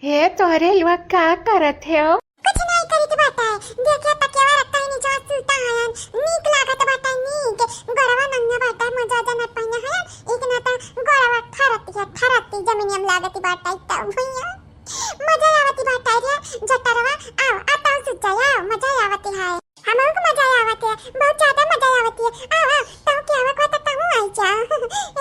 हे तोरे लोग का करत है ओ? कुछ नहीं करी तो बात है। देखिए तकिया रखता है नीचे सूता है नीक लागत बात है नीक गरवा नंगा बात है मजा जन पहिना है एक ना त गरवा थरती जमीनियम लागत बात है त भैया मजा आवती बात है रे जटरवा आओ आता सुत जाओ मजा आवती है हमको को मजा आवती है बहुत ज्यादा मजा आवती है आओ तो क्या हुआ को तक हूं आई जा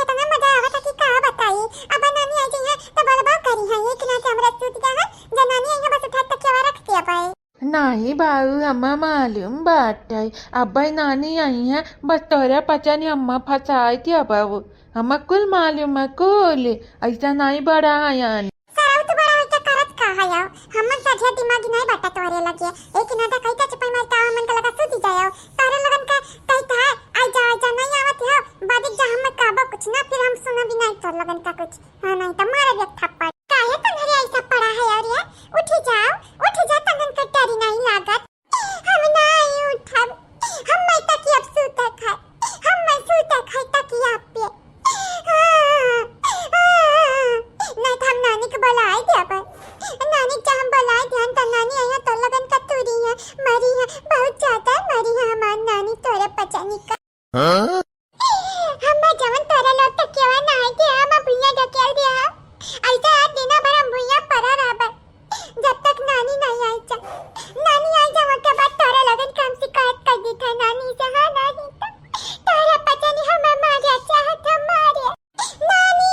इतना मजा आवता कि का बताई अब नानी आई है तो बलबा करी है एक ना हमरा सूत जा है जनानी आई बस उठा तकिया रखती है पाए नहीं बाबू अम्मा मालूम बात है अब्बाई नानी आई है बस तोरा पता नहीं अम्मा फंसाई थी अब वो हमें कुल मालूम है कुल ऐसा नहीं बड़ा है यानी सराव तो बड़ा है करत का है यार हमन साझा दिमाग नहीं बटा तोरे लगे एक ना त कई का चपई मारता हमन का लगा सूती जाओ तारे लगन का कई था आ जा नहीं आवत हो बाद जा हम काबा कुछ ना फिर हम सुना भी नहीं तोर लगन का कुछ हां नहीं त मारे एक थप्पड़ काहे तन्हरे ऐसा पड़ा है यार ये उठ जा तनन का डरी नहीं लागत हम नहीं उठब हम मैं तक अब सूता खाए हम मैं सूता खाए तक आप पे नहीं तो हम नानी को बुलाए थे अपन नानी जब हम बुलाए ध्यान तो नानी आई तो लगन का तुरी है मरी है बहुत ज्यादा मरी है हमारी नानी तोरे पचानी का हम जवन तोरे लोग तक केवा ना है कि हम भुइया ढकेल दिया ऐसा आज दिन भर हम भुइया पड़ा रहा जब तक नानी नहीं आई जा नानी आई जा के बाद तोरे लगन काम शिकायत कर दी था नानी से हां नहीं तो तोरे पचानी हमें मारे चाहत हमारे नानी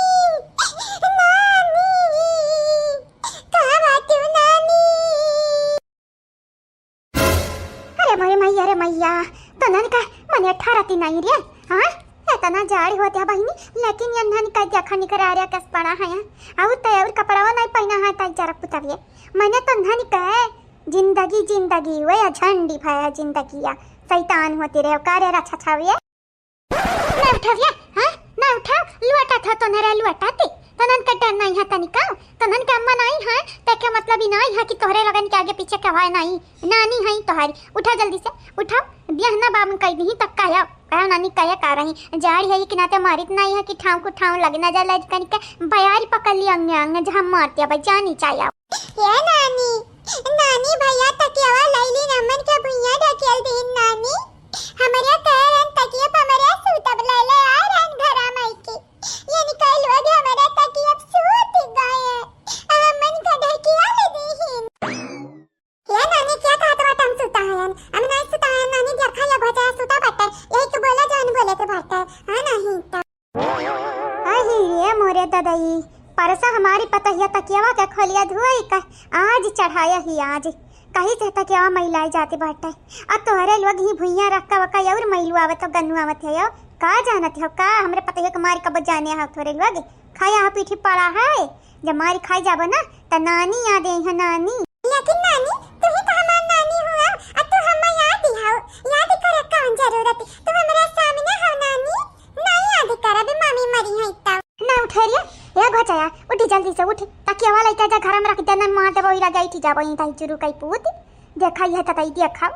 अरे मैया तो नन का मने ठहरती नहीं रे हां इतना जाड़ी होते बहिनी लेकिन ये नन का देखा नहीं करा रे कस पड़ा है और तैयार कपड़ावा नहीं पहना है ताई जरा पुतरिए मैंने तो नन का जिंदगी वे झंडी भाया जिंदगी शैतान होती रे कार्य रक्षा छाविए ना उठाविए हां ना उठा लुआटा था तो नरे लुआटाती तनन का डर नहीं है तनिका तनन का अम्मा नहीं है ते के मतलब ही नहीं है कि तोहरे लगन के आगे पीछे कवाय नहीं नानी है तोहरी उठा जल्दी से उठाओ बियाहना बाम कह दी तक काया कहा नानी काया का रही जाड़ी है कि नाते मारित नहीं है कि ठाव को ठाव लगना जाला कनिका बयारी पकड़ ली अंग अंग जहां मारती भाई जानी चाहिए ये नानी भैया तकियावा लैली नमन के भुइया ढकेल दी नानी हमरे कहरन तकिया हमरे सूतब ले ले आ रन घरा मई की ये निकल वग हमारा तकिया सूत गए मन का ढकिया ले दी ये नानी क्या कहत बा तुम सुता है हम नहीं सुता है नानी देखा या बचा सुता बटा यही तो बोला जान बोले तो भाता हां नहीं तो अही ये मोरे दादाई परसा हमारी पतहिया तकियावा के खोलिया धुआई का आज चढ़ाया ही आज कहीं से तकियावा महिलाएं जाती बाटे और तोहरे लोग ही भुइया रखा वका और महिलू आवत तो गन्नू आवत है का जानत हो का हमरे पतहिया के मारी कब जाने है थोड़े लोग खाया पीठी पड़ा है जब मारी खाई जाबो ना त नानी याद आई है नानी लेकिन नानी तू ही तो हमारी नानी हुआ और तू हमें याद कर कौन जरूरत तू हमारे सामने हो नानी नहीं याद कर अभी मम्मी मरी है तब ना उठरिया ये घोचाया उठी जल्दी से उठ तकिया वाला इतना घर में रख देना मार देबो इला जाई थी जाबो इन ताई चुरू कई पूत देखा ये तई देखा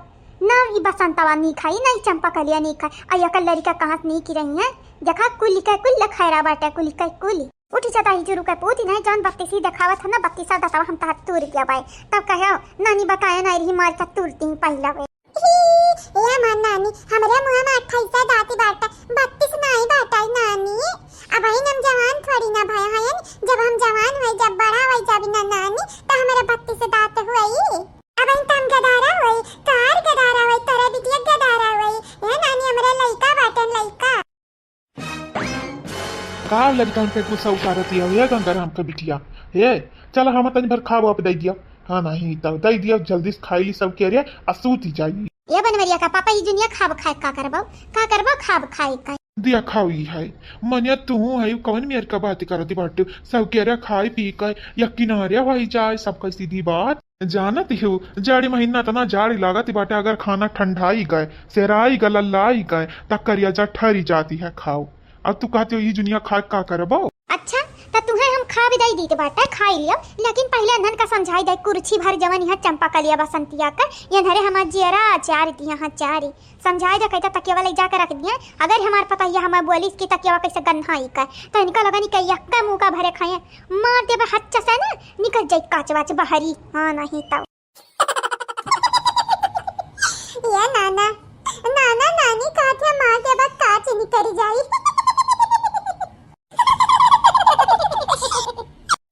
ना ई बसंतवा नहीं खाई नहीं चंपा कलिया नहीं खाई आया कल लड़का कहां नहीं की रही है देखा कुली का कुल खैरा बाटा कुली का कुली उठी जाता ही चुरू का पूत नहीं जान बत्ती सी दिखावा था ना बत्ती सा दतावा हम ता तूर गया भाई तब कहो नानी बताया ना रही मार का तुरती पहला वे ये मान नानी हमरे मुंह में 28 दांत बाटा 32 नहीं बाटा नानी अब आई हम जवान थोड़ी ना भाई है जब हम जवान हुए जब बड़ा हुए जब ना नानी तो हमारे 32 दांत हुए अब इन तम गदारा हुए कार गदारा हुए तोरे बिटिया गदारा हुए ये नानी हमरे लइका बाटन लइका का लड़कन पे गुस्सा उतारती है ये गंगा राम का बिटिया ये चल हम तनी भर खाओ आप दे दिया हाँ नहीं तब दे दिया जल्दी से खाई ली सब कह रही असूती जाइए ये बनवरिया का पापा ये दुनिया खाब खाए का करबो खाब खाए का दिया खाई है मनिया तू है कौन मेरे का बात करती बाटे सब कह रहा खाई पी कर या किनारे भाई जाए सबका सीधी बात जानत हो जाड़ी महीना तना जाड़ी लागत बाटे अगर खाना ठंडाई गए सेराई गए लल्लाई गए तक करिया जा ठहरी जाती है खाओ अब तू कहते हो ये दुनिया खा का करबो अच्छा तो तुम्हें हम खा भी दई दी बाटा खाई लिया, लेकिन पहले अनहन का समझाई दे कुर्सी भर जवन यहाँ चंपा कलिया बसंतिया का ये धरे हमार जियरा चार दी यहाँ चारी समझाई दे कहता तकिया वाला जाकर रख दिया। अगर हमार पता ये हमार बोली इसकी तकिया का कैसे गंधाई का तो इनका लगा नहीं कहीं यक्का मुंह का भरे खाए मार दे हच्चा से ना निकल जाए काच वाच बाहरी। हाँ नहीं तो ये नाना नाना नानी काठिया मार दे बस काच निकल जाई।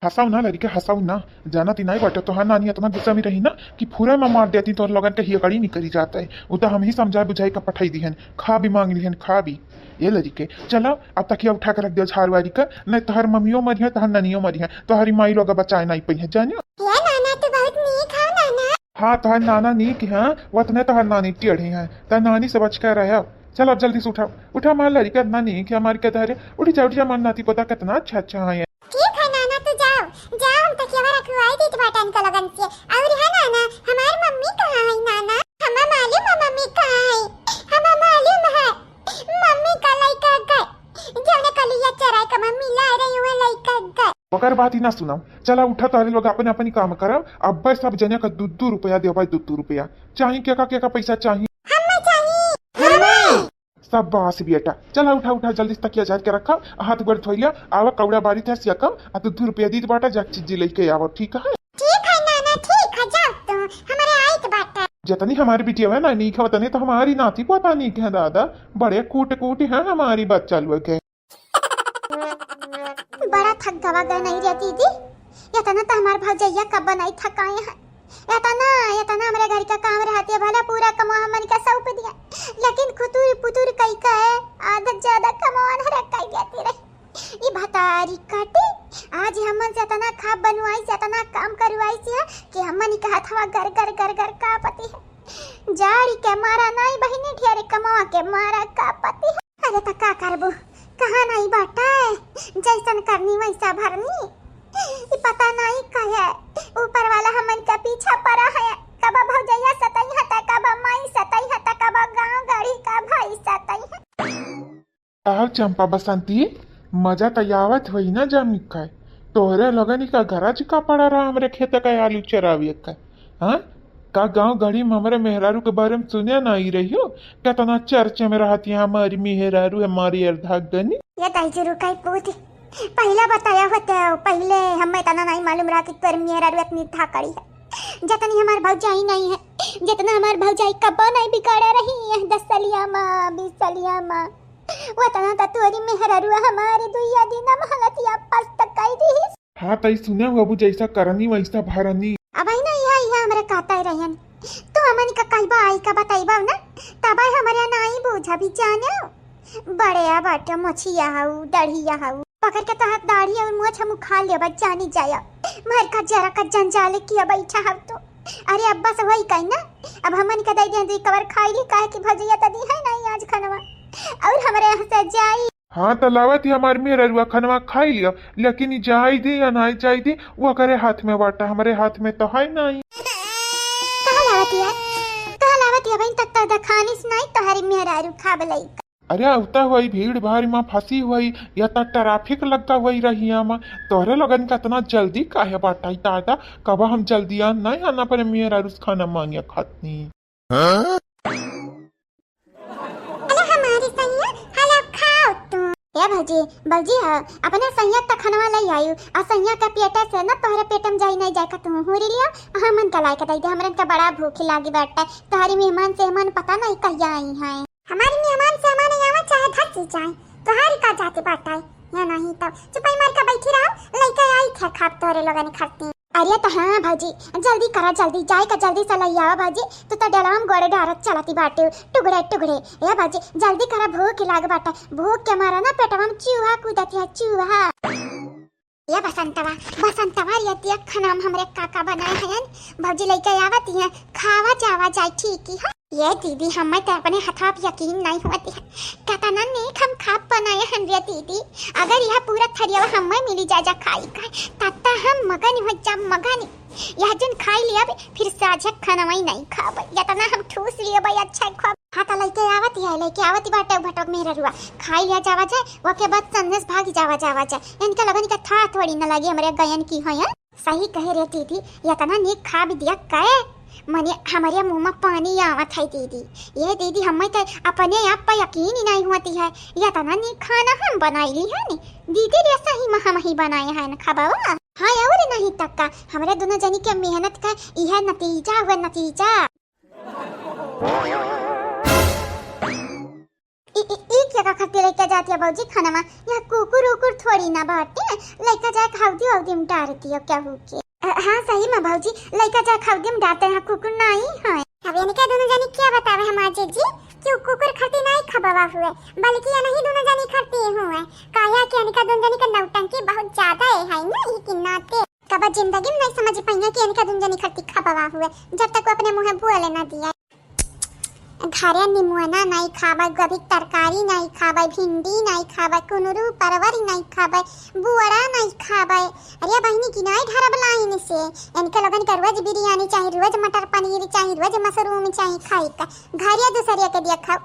हंसाऊ ना लड़के हंसाऊ ना, जाना ती नहीं बाटे तो हाँ नानी इतना गुस्सा में रही ना कि पूरा में मार देती तो लगन के हियकड़ी नहीं करी जाता है। वो तो हम ही समझा बुझाई का पठाई दी हन, खा भी मांग ली हन खा भी। ये लड़के चलो अब तकिया उठा कर रख दियो झाड़वारी का, नहीं तो हर मम्मियों मरी है तो हर ननियों मरी है तो हरी माई लोग बचाए नहीं पई है जानियो। ये नाना तो बहुत नीक है नाना। हाँ तो हर नाना नीक है वतने तो हर नानी टेढ़ी है तो नानी से बच कर रहे। चलो अब जल्दी से उठाओ उठा मार लड़का इतना नहीं कि हमारे क्या धरे उठी जा मार नाती पता कितना अच्छा अच्छा है। ठीक है नाना तो जाओ जाओ हम तकिया रखवाई दी बटन का लगन से। और है नाना हमारी मम्मी कहाँ है नाना? हमें मालूम है मम्मी कहाँ है, हमें मालूम है मम्मी का लइका गए जो ने कलिया चराई का मम्मी ला रही हुए लइका गए। वकर बात ही ना सुनाओ, चला उठा तारे लोग अपने अपनी काम करो। अब सब जने का 2 रुपया दे भाई 2 रुपया चाहिए क्या पैसा चाहिए सब बास बेटा। चला उठा उठा जल्दी तकिया झाड़ के रखा हाथ गोड़ धोई लिया आवा कौड़ा बारी था सियाकम आ तो 2 रुपया दी बाटा जा चीज लेके आवो ठीक है। ठीक है नाना ठीक है जाओ तो हमारे आई तो बाटा जितनी हमारी बिटिया है ना नहीं खवतनी तो हमारी नाती पता नहीं क्या दादा बड़े कूट है हमारी बच्चा लोग के। बड़ा थक गवा गए नहीं रहती दीदी या तना तो हमार भौजैया कब बनाई थकाए हैं या तना हमारे घर का काम रहती है भला पूरा कमा हमन का सौंप दिया, लेकिन खुतुर पुतुर कई का है आदत ज्यादा कमान रखाई जाती रही। ये भतारी काटे आज हमन से तना खा बनवाई से तना काम करवाई से कि हमन का हथवा गर गर गर गर का पति है जाड़ी के मारा नहीं बहिनी ढेरे कमावा के मारा का पति है। अरे तो का करबो कहाँ नहीं बाटा है जैसन करनी वैसा भरनी ये पता नहीं कहे ऊपर वाला हमन का पीछा पड़ा है कबा भौजैया सताई है कबा माई सताई है कबा गांव गाड़ी का भाई सताई है। आह चंपा बसंती मजा तयावत हुई ना जमी का तोहरे लगनी का गरज का पड़ा रहा हमरे खेत का आलू चरावी का। हाँ का गांव गढ़ी में हमारे मेहरारू के बारे में सुनिया नहीं रही हो क्या तना चर्चे में रहती है हमारी मेहरारू हमारी अर्धागनी। ये ताइजरू का पूछ पहला बताया होता है पहले हमें तना नहीं मालूम रहा कि पर मेहरारू इतनी थाकड़ी है जितनी हमार भौजाई नहीं है जितना हमार भौजाई कब नहीं बिगाड़ा रही है 10 सलिया माँ 20 सलिया माँ वो तना तोरी मेहरारू हमारे दुइया दिन महलतिया पास तक आई रही। हाँ तई सुने हो अबू जैसा करनी वैसा भरनी अब आई ना यह हमरे कहता रहन तो हमन का कहबा आई का बताइबा ना तब हमारे नहीं बूझा भी जाने बड़े आ बाटे मछिया हाउ दढ़िया हाउ पकड़ के तहत दाढ़ी और मुँह छमु खा ले बच जानी जाया मर का जरा का जंजाल किया बैठा हाउ तो अरे अब्बा से वही कही ना अब हमन का दई दे कवर खाई ली काहे कि भजिया तदी है नहीं आज खनवा और हमारे यहाँ से जाई। हाँ तो लावत ही हमारे मेहरुआ खनवा खाई लिया लेकिन जाई दी या नहीं जाई दी वो करे हाथ में बाटा हमारे हाथ में तो है नहीं। कहाँ लावत है बहन तक तक खानी सुनाई तो हरी मेहरारू खा बलाई। अरे उता हुई भीड़ भारी माँ फंसी हुई या तो ट्रैफिक लगता हुई रही माँ तोहरे लगन का इतना जल्दी काहे बाटा दादा कब हम जल्दी आ नहीं आना पर मेहरारू खाना मांगिया खाती। ए भौजी बलजी अपने सैया तक खनवा लई आयु आ सैया का पेटा से ना तोहरे पेटम जाई नहीं जाए का तू हुरी लिया हमन का लायक दई दे हमरन का बड़ा भूख लागी बाटा तोहरी मेहमान से हमन पता नहीं कहिया आई हैं हमारी मेहमान से हमन आवा चाहे धसी चाहे तोहरी का जाते बाटा या नहीं तब चुपाई मार का बैठी रहो लइका आई थे खाप तोहरे लोगन खाती। अरे तो हाँ भाजी जल्दी करा जल्दी जाए का जल्दी से लई आवा भाजी तो डलाम गोड़े डारत चलाती बाटे टुकड़े टुकड़े ए भाजी जल्दी करा भूख लाग बाटा भूख के मारा ना पेटवा में चूहा कूदत है चूहा। ये बसंतवा ये दिया खाना हमरे काका बनाए हैं भाजी लेके आवती है खावा जावा जाए ठीक है। ये दीदी हमें तो अपने हाथों पर यकीन नहीं होती है कहता ना नेक हम खाप बनाए हैं रे दीदी अगर यह पूरा थरिया हमें मिली जा खाई का तत्ता हम मगन हो जा मगन यह जन खाई लिया फिर साझा खाना वही नहीं खाब या तना हम ठूस लिया भाई अच्छा खा हाँ तो लइके आवती बाटे भटक मेरा रुआ खाई लिया जावा जाए वके बाद संदेश भाग जावा जाए इनका लगन का था थोड़ी न लगे हमारे गयन की है। सही कहे रे दीदी या तना नीक खा भी दिया काहे मने हमारे मुंह में पानी आवत है दीदी। ये दीदी हमें तो अपने आप पर यकीन ही नहीं होती है या तना नीक खाना हम बनाई है नी दीदी रे सही हम ही बनाए हैं न खबावा। हाँ और नहीं तक का हमारे दोनों जनी के मेहनत का यह नतीजा हुआ नतीजा। एक जगह खाते लेके जाती है बाबूजी खाना में यहाँ कुकुर उकुर थोड़ी ना बाटे लेके जाए खाऊदी वाउदी में डालती है क्या हो के। हाँ सही में भाऊजी लेके जाए खाऊदी में डालते हैं कुकुर नहीं है। अब यानी क्या दोनों जानी क्या बतावे हम आज जी क्यों कुकुर खाते नहीं खबावा हुए बल्कि ये नहीं दोनों जानी खाते हुए काया कि यानी का दोनों जानी का नौटंकी बहुत ज्यादा है ना ये किन्नाते कब जिंदगी में नहीं समझ पाएंगे कि यानी का दोनों जानी खाती खबावा हुए जब तक वो अपने मुंह बोले ना दिया। घरे निमुआना नहीं खाबा गभी तरकारी नहीं खाबा भिंडी नहीं खाबा कुनरू परवरी नहीं खाबा बुआड़ा नहीं खाबा। अरे बहनी किनाई ढारा बलाइन से इनके लगन का रोज बिरयानी चाहिए रोज मटर पनीर चाहिए रोज मशरूम चाहिए खाई का घरिया दूसरिया के दिया खाओ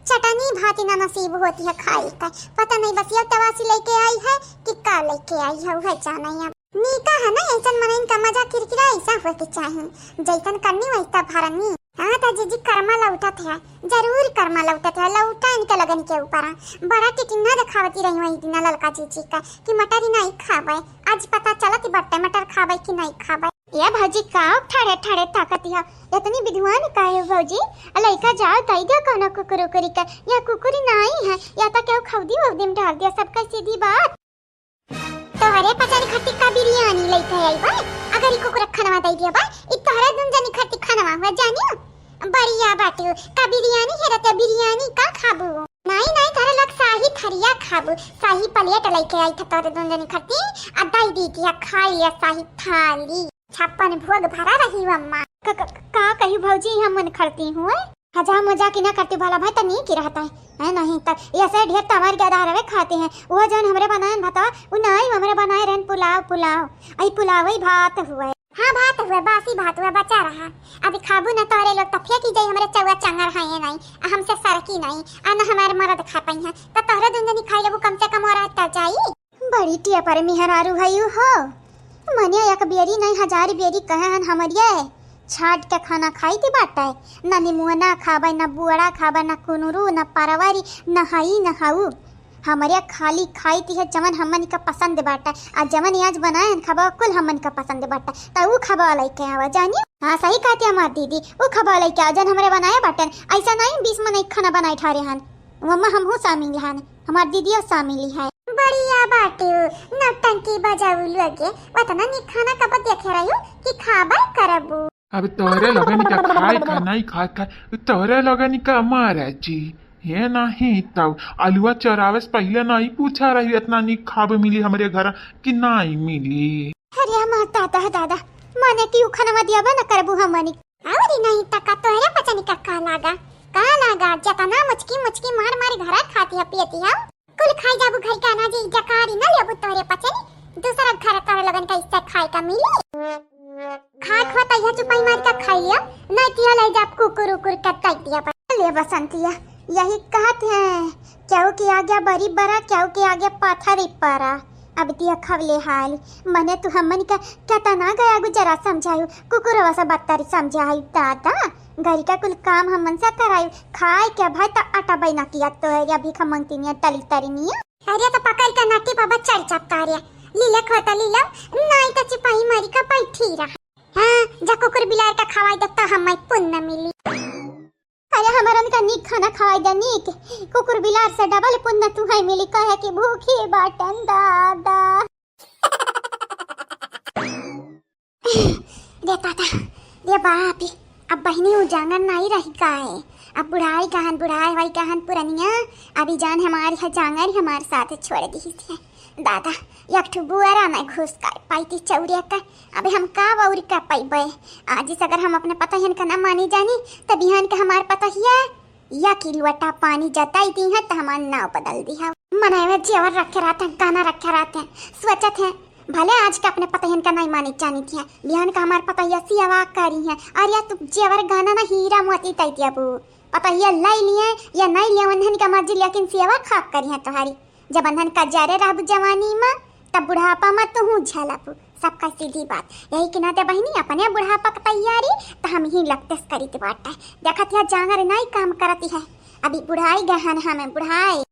चटनी भात ना नसीब होती है खाई का पता नहीं बस ये तवासी लेके आई है कि का लेके आई है जाना है नीका है ना ऐसा मन इनका मजा किरकिरा ऐसा हो के चाहिए जैसन करनी वैसा भरनी। हाँ तो जीजी कर्मा लौटा था जरूर कर्मा लौटा था लौटा इनके लगन के ऊपर बड़ा टिटिना दिखावती रही वही दिन ललका जीजी का कि मटर ही नहीं खावे आज पता चला कि बट्टे मटर खावे कि नहीं खावे। ये भौजी का ठाड़े ठाड़े ताकत है इतनी विद्वान का है भौजी लइका जाओ तई दिया कोनो कुकुर उकुरी का या कुकुरी नहीं है या तो क्यों खौदी वौदी में डाल दिया सबका सीधी बात। तो अरे पचानी खट्टी का बिरयानी लेके आई बा अगर इको को खाना दे दिया बा इत हरे दिन जानी खट्टी खाना हुआ जानियो बढ़िया बाटू का बिरयानी है रते बिरयानी का खाबू नहीं नहीं थारे लोग शाही थरिया खाबू शाही प्लेट लेके आई था तोरे दिन जानी खट्टी अदाई दी दिया खा लिया शाही थाली छप्पन भोग भरा रही अम्मा का कही भौजी हम मन खड़ती हूँ हजार मजाक ना करते भला भाई तो नहीं की रहता है नहीं तक ऐसे ढेर तवार गदा रवे खाते हैं वो जन हमरे बनाए भाता वो नहीं हमरे बनाए रहन पुलाव आई पुलाव ही भात हुआ। हाँ भात हुआ बासी भात हुआ बचा रहा अभी खाबू ना तोरे लोग तफिया की जाई हमरे चौवा चंगर है नहीं हमसे सरकी नहीं आना हमारे मरद खा पाई है तो तोरे दुंजनी खाई लेबू कम से कम और आता जाई बड़ी टिया पर मेहरारू भई हो मने एक बेरी नहीं हजार बेरी कहे हन हमरिए छाट के खाना खाई थी बाटा है ना निमुआ ना खाबा ना बुआड़ा खाबा ना कुनरू ना परवारी ना हई ना हाउ हमारे खाली खाई थी है जमन हमन का पसंद बाटा आज जमन आज बनाए खाबा कुल हमन का पसंद बाटा तो वो खाबा लेके आवा जानिए। हाँ सही कहती हमार दीदी वो खाबा लेके आ जन हमारे बनाए बाटन ऐसा नहीं 20 में नहीं खाना बनाए ठारे हन मम्मा हम हो शामिल हन हमार दीदी शामिल है बढ़िया बाटू नौटंकी बजाऊ लगे वतना नी खाना कब देखे रही कि खाबा करबू अब तोरे लगन का खाए का नहीं खाए का तोरे लगन का मारा जी ये नहीं तब आलुआ चरावे से पहले नहीं पूछा रही इतना नहीं खाब मिली हमारे घर कि नहीं मिली। अरे हमार दादा माने कि खाना दिया बना करबू हमनी और नहीं तका तोरे पचनी का लागा जतना मुचकी मार घर खाती है पीती है कुल खाई जाबू घर का अनाज जकारी ना लेबू तोरे पचनी दूसरा घर तोरे लगन का इससे खाए का मिली खा खाता यह चुपाई मार का खाई लिया नहीं तिया ले जा कुकुर उकुर का काट दिया पर ले बसंतिया यही कहते हैं क्यों कि आ गया बरी बरा क्यों कि आ गया पाथर परा अब तिया खवले हाल मने तू हमन का कहता ना गया गुजरा समझायु कुकुर वसा बत्तरी समझायु दादा घर का कुल काम हमन से करायु खाए क्या भाई तो आटा बैना किया तो है अभी खमंगती नहीं तली तरी नहीं अरे तो पकड़ का नाटी बाबा चल चपका रे लीला खाता लीला नहीं तो चिपाई मारी का बैठी रहा। हाँ जा कुकुर बिलार का खवाई देता हमें पुण्य मिली अरे हमारा का नीक खाना खवाई दे नीक कुकुर बिलार से डबल पुण्य तू है मिली कहे कि भूखी बाटन दादा दे ताता दे बापी अब बहनी उजागर नहीं रही का है अब बुढ़ाई गहन पुरानिया अभी जान हमारी है जांगर हमारे साथ छोड़ दी थी दादा एक बुआरा में घुस कर पाई चौरिया का अबे हम का वौरी का पाइबे आज इस अगर हम अपने पता हिन का ना मानी जानी तब बिहान का हमार पता ही है या किलवटा पानी जताई दी है तो हमार नाव बदल दी है मनाए जेवर रखे रहते हैं गाना रखे रहते हैं सोचत है भले आज का अपने पता हिन का नहीं मानी जानी थी बिहान का हमार पता ही सी आवाज करी है और या तू जेवर गाना ना हीरा मोती तई दिया बू पता ये लाई लिए या नहीं लिए अनहन का मर्जी, लेकिन सेवा खाक करी है तुम्हारी। जब अनहन का जारे रहब जवानी में तब बुढ़ापा में तो हूँ झलप, सबका सीधी बात। यही कि नाते बहनी अपने बुढ़ापा की तैयारी तो हम ही लगते करी बाटा। देखत है जांगर नहीं काम करती है, अभी बुढ़ाई गहन हमें बुढ़ाई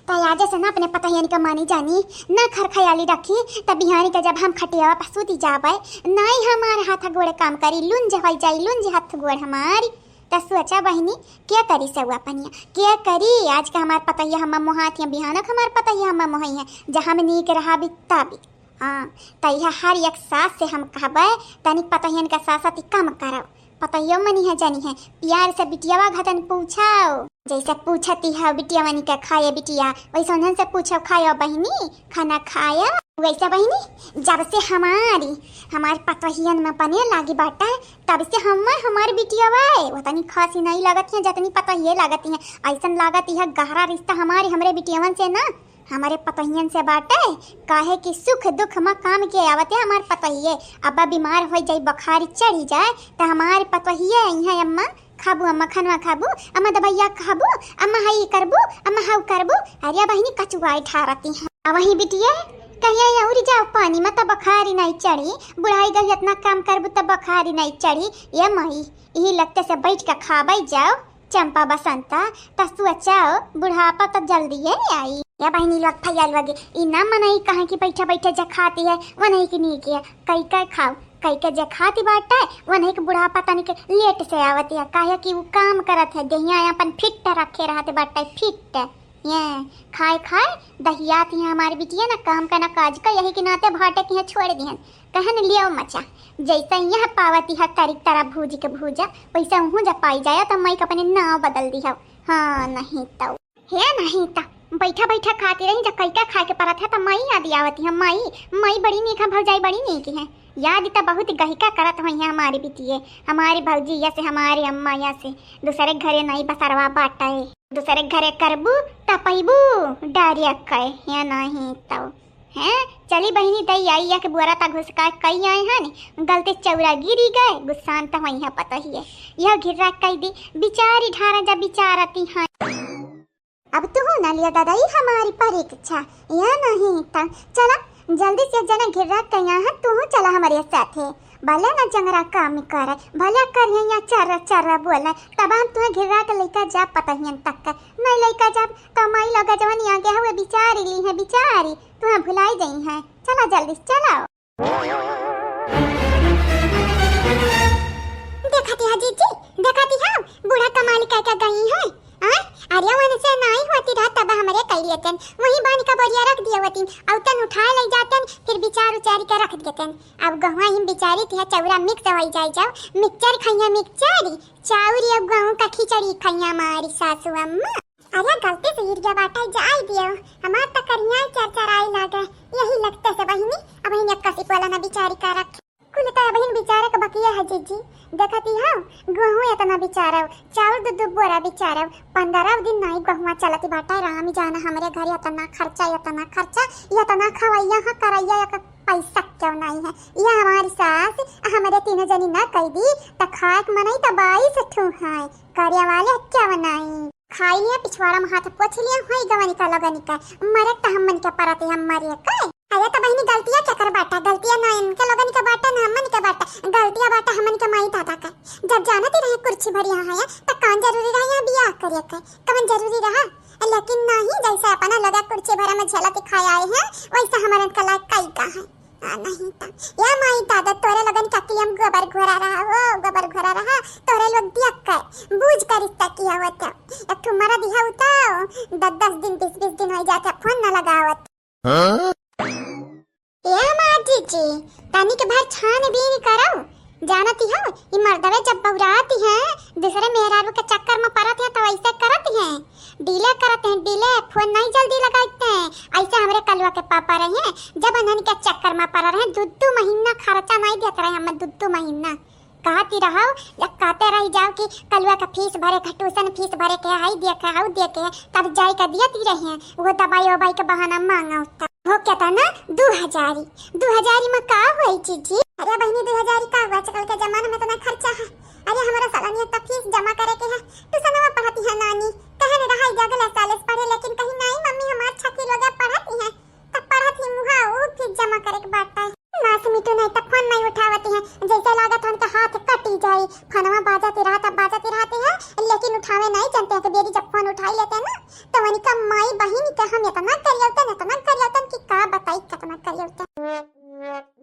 तैयार से ना अपने पता यानी का मानी जानी ना खर खयाली रखी तब बिहानी का जब हम खटिया पसूती जाबे नहीं हमारे हाथ गोड़े काम करी लुंज हो जाई लुंज हाथ गोड़ हमारी। तो सोचा बहनी क्या करी से पनिया क्या करी आज का हमारे पता ही हम मोहात या बिहानक हमारे पता ही हम मोहई है जहाँ में नीक रहा भी तभी। हाँ तैया हर एक सास से हम कहबे तनिक पता ही इनका सास कम करो पता यो मनी है जानी है प्यार से बिटियावा घटन पूछाओ जैसे पूछती है बिटिया मनी का खाए बिटिया वैसे उन्हन से पूछो खायो बहनी खाना खाया वैसे बहनी जब से हमारे पतोहियन में बने लागी बाटा तब से हमारी बिटिया वाए वो तनी खासी नहीं लगती है जितनी पता ये लगती है ऐसा लगती है गहरा रिश्ता हमरे बिटियावन से ना हमारे पतोहियन से बाटे काहे कि सुख दुख में काम के आवते हमारे पतोहिये अब्बा बीमार हो जाए बुखार चढ़ी जाए तो हमारे पतोहिये यहाँ अम्मा खाबू अम्मा खनवा खाबू अम्मा दबैया खाबू अम्मा हई करबू अम्मा हाउ करबू अरे बहनी कचुआई ठारती है अब वही बिटिया कहिए उड़ जाओ पानी में तब बुखारी नहीं चढ़ी बुढ़ाई गई इतना काम करबू तब बुखारी नहीं चढ़ी ये मही यही लगते से बैठ कर खाबे जाओ चंपा बसंता तसु अच्छाओ बुढ़ापा तो जल्दी है आई या बहनी लोग फैल लगे इना मनई कहाँ की बैठा बैठे जा खाती है वो नहीं की नहीं किया कई का खाओ कई के जे खाती बाटा है वो नहीं के बुढ़ापा तनिक लेट से आवती है काहे कि वो काम करत है देहिया अपन फिट रखे रहते बाटा फिट ये खाए दहियात है हमारी बिटिया ना काम का ना काज का यही के नाते भाटे के छोड़ दिहन कहन लियो मचा जैसा यह पावती है तरीक तरह भूज के भूजा वैसा हूँ जब पाई जाए तो मैं अपने नाव बदल दी है। हाँ नहीं तो है नहीं तो बैठा बैठा खाती रही जब कई का खा के परत है तो माई याद आवती है माई बड़ी नीक है भौजाई बड़ी नीक है याद तो बहुत गहिका करत हुई है हमारी बिटिया हमारी भौजी या से हमारी अम्मा या से दूसरे घरे नहीं बसरवा बाटा है दूसरे घरे करबू तपैबू डारिया कहे या नहीं तो है चली बहनी दई आई या के बुआरा ता घुसका कई आए हैं गलती चौरा गिरी गए गुस्सान तो वही है पता ही है यह घिरा कई दी बिचारी ढारा जब बिचारती है। अब तू ना लिया दादा ही हमारी परीक्षा या नहीं था चला जल्दी से जना घिरा कया है तू चला हमारे साथ है भले ना जंगरा काम कर भले कर या चारा चारा बोला तब हम तुम्हें घिरा के लेकर जा पता ही तक का नहीं लेकर जा तो माई लगा जवानी आ गया हुए बिचारी ली है बिचारी तुम्हें भुलाई गई है चला जल्दी चलाओ देखती है जीजी देखती है बूढ़ा कमाल क्या गई है अरे वन से नहीं होती रहा तब हमारे कई लेतन वही बान का बोरिया रख दिया होती औतन उठा ले जातन फिर बिचार उचारी का रख देतन अब गहुआ हिम बिचारी थी चौरा मिक्स हो जाओ मिक्सचर खैया मिक्सचरी चाउर या गेहूं का खिचड़ी खैया हमारी सासू अम्मा अरे गलती से गिर गया बाटा जाई दियो हमार तक करिया चरचराई लागे यही लगते से बहिनी अब हिन कसी पोला ना बिचारी का रख कुलता बहन बिचारे का बकिया है जीजी देखती हाँ गेहूं इतना बिचारा चावल दो बोरा बिचारा 15 दिन नहीं गेहुआ चलती बाटा राम जाना हमारे घर इतना खर्चा इतना खवैया हाँ करैया पैसा क्यों नहीं है यह हमारी सास हमारे तीनों जनी ना कह दी तो खाक मनाई तो 22 ठू है करे वाले क्या बनाई खाई लिया पिछवाड़ा में हाथ पोछ लिया हुई गवानी का लगनी का मरे तो हम मन के परते हम मरिए का अरे तो बहनी गलतियां क्या कर बाटा गलतियां ना इनके लगनी का बाटा ना हमन के बाटा गलतियां बाटा हमन के माई दादा का जब जानती रहे कुर्सी भरी है तो कौन जरूरी रहा यहाँ बियाह करे का कौन जरूरी रहा लेकिन नहीं जैसा अपना लगा कुर्सी भरा में झलक दिखाया आए हैं वैसा हमारे कला कई का है नहीं था या माई दादा तोरे लगन काकी हम गोबर घोरा रहा तोरे लोग दिया कर बूझ कर रिश्ता किया हुआ था एक तुम्हारा दिया उताओ 10 दिन 20 दिन हो जाता फोन न लगावत ये माँ जी तानी के बाहर छान बीन कराओ जानती हो ये मर्दवे जब बौराती हैं दूसरे मेहरारू के चक्कर में पड़त है तो ऐसे करती हैं डीले करते हैं डीले फोन नहीं जल्दी लगाते हैं ऐसे हमारे कलवा के पापा रहे हैं जब अनन के चक्कर में पड़ रहे हैं 2 महीना खर्चा नहीं देते रहे हम 2 महीना कहती रहो या कहते रह जाओ कि कलवा का फीस भरे का ट्यूशन फीस भरे के हाई दे के हाउ दे के तब जाई का दियती रहे वो दवाई के बहाना मांगा होता हो क्या था ना 2000 में का हुई चीजी अरे बहनी 2000 का हुआ, आजकल के जमाने में तो ना खर्चा है। अरे हमारा सालाना तक फीस जमा करे के है। ट्यूशनवा पढ़ाती है नानी, कहे न रहा जगह सालेस पढ़े, लेकिन कहीं नहीं मम्मी हमार छकी लोग पढ़ाती है तब पढ़ाती मुहा वो फीस जमा करे के बात है। नास मिटू नहीं तब फोन नहीं उठावती है, जैसे लागत उनका हाथ कटी जाए। फोनवा बाजाते रहते हैं लेकिन उठावे नहीं जानते हैं। बेरी जब फोन उठाई लेते हैं ना तो वनी का माई बहन के हम इतना करियौतन कि का बताई कितना करियौतन।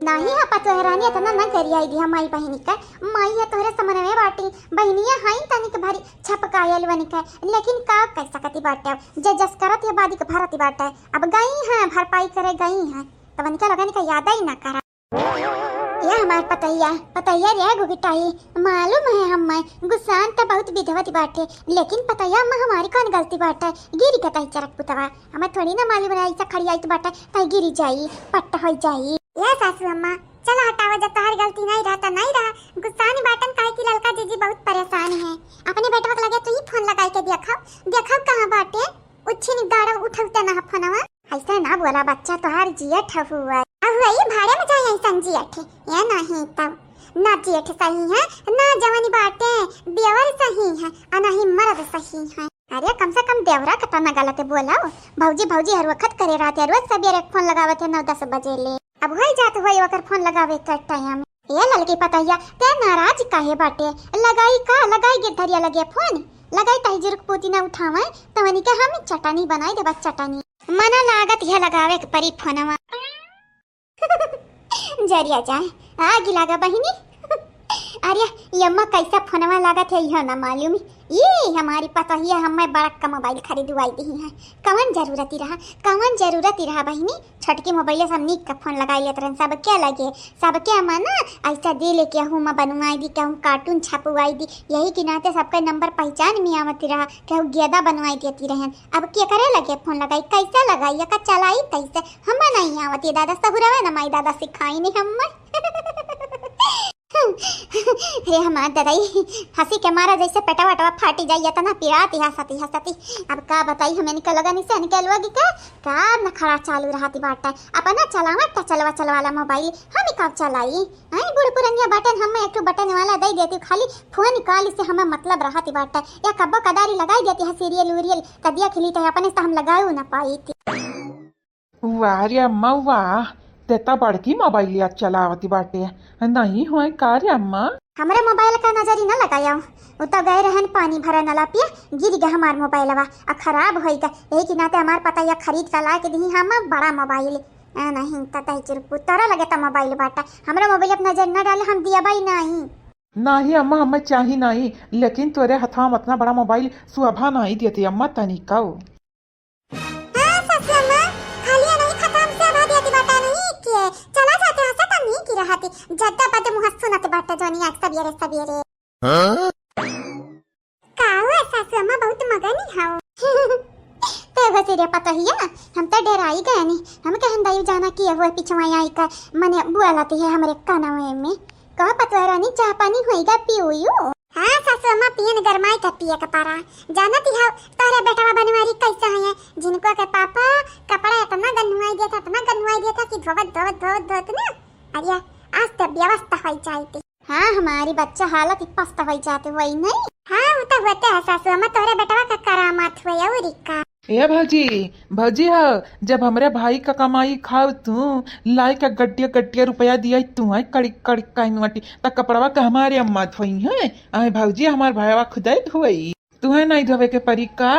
नहीं है पतो हैरानी इतना ना करियाई दी हमारी बहनी का। माई है तोहरे समन में बाटी, बहनिया हाई तनिक भारी छपकायल बनी का, लेकिन का कर सकती बाटे जे जस करत ये बादी के भरती बाटे। अब गई है भरपाई करे गई है तो वनी का लगन का याद ही ना करा। ये हमार पतैया रे गुगिटाई मालूम है हमें गुस्सान तो बहुत विधवती बाटे, लेकिन पतैया अम्मा हमारी कौन गलती बाटे। गिरी का तई चरक पुतवा हमें थोड़ी ना मालूम रहा ऐसा खड़ी आई तो बाटे तई गिरी जाई पट्ट हो जाई। ये सासू अम्मा चलो हटावा, जब तोहार गलती नहीं रहा गुस्सानी बाटन काहे की ललका जीजी बहुत परेशान है। अपने बेटवा के लगे तू ही फोन लगाई के देखा कहां बाटे उच्छी गाड़ा उठौते ना फोनवा। ऐसा ना बोला बच्चा तोहार जियठ हुआ ये भाड़े में जाए संजियठ या नहीं तब ना जेठ सही है ना जवानी बाटे देवर सही है और ना ही मर्द सही है। अरे कम से कम देवरा कता ना गलत बोलाओ। भौजी हर वक्त करे रहते, रोज सवेरे फोन लगावत है 9-10 बजे ले। अब हो जात हुई ओकर फोन लगावे कर टाइम। ये ललकी पतैया ते नाराज काहे बाटे, लगाई गिद्धरिया लगे फोन लगाई तही जुर्क पोती ना उठावे तो वनी के हम चटनी बनाई दे बस चटनी मना लागत है लगावे के परी फोनवा। जरिया जाए आगी लागा बहिनी। अरे यम्मा कैसा फोनवा लागत है यह ना मालूम। ये हमारी पता ही है हमें बड़ा का मोबाइल खरीदवाई दी है। कवन जरूरत ही रहा बहिनी। छटकी मोबाइल सब नीक का फोन लगाई लेते रहन, सब क्या लगे सब क्या माना ऐसा दे ले क्या हूँ मैं बनवाई दी, क्या हूँ कार्टून छपवाई दी, यही के नाते सबका नंबर पहचान में आवती रहा, क्या हूँ गेदा बनवाई देती रहन। अब क्या करे लगे फोन लगाई कैसा लगाई का चलाई कैसे हम नहीं आवती। दादा सहुरवा ना माई दादा सिखाई नहीं हम। अरे हमार दादाई हंसी के मारा जैसे पेटवा फाटी जाइए तना पिराती हंसती। अब का बताई हमें निकलवागी का न खड़ा चालू रहती बाटा अपना चलवाला मोबाइल हम कब चलाई। बूढ़ पुरनिया बटन हम एक बटन वाला दे देती, खाली फोन निकाल से हमें मतलब रहती बाटा या कब्बो कदारी लगाई देती है सीरियल उरियल कदिया खिली तो अपने से हम लगाऊ ना पाई थी। वाह रे अम्मा वाह, तेता बड़की मोबाइल याद चलावती बाटे नहीं हुआ कार्य अम्मा। हमारे मोबाइल का नजर ही न लगाया वो तो गए रहन पानी भरा न लापिया गिर गया हमार मोबाइलवा आ खराब होएगा। यही के नाते हमार पता या खरीद का ला के दी हम बड़ा मोबाइल नहीं तई चिरपु तोरा लगे तो मोबाइल बाटा हमारा मोबाइल अपना नजर न डाले हम दिया भाई नहीं अम्मा हमें चाहिए नहीं, लेकिन तोरे हथा में इतना बड़ा मोबाइल सुबह नहीं देती अम्मा तनिका। चला जाते हंसा तो नहीं की रहती जद्दा बद मुहस सुनत बाटा जोनी आज सवेरे काऊ सासू अम्मा बहुत मगनी हाओ। ते बसेरे पता ही है हम तो डराई गए नहीं, हम कहन दाई जाना कि वो पिछवाई आई का मने बुआ लाती है हमरे कानवे में कह पतवारा नहीं चाह पानी होएगा पियो। हाँ सासू अम्मा पियन गरमाई का पिए का पारा जानती है तारे बेटावा बनवारी कैसा है जिनको के पापा कपड़ा इतना गंदवाई दिया था कि धोवत ना अरे आज तो व्यवस्था हो जाती। हाँ हमारी बच्चा हालत पस्त हो जाते वही नहीं। हाँ वो तो होते है सासू अम्मा तोरे बेटावा का करामात हुए और का ए भौजी हो जब हमरे भाई का कमाई खाओ तू लाई का गड्डिया रुपया दिया तू है कड़ी काटी त कपड़वा का हमारे अम्मा धोई है। आए भौजी हमार भाईवा खुदाई धोई तू है नहीं धोवे के परी का।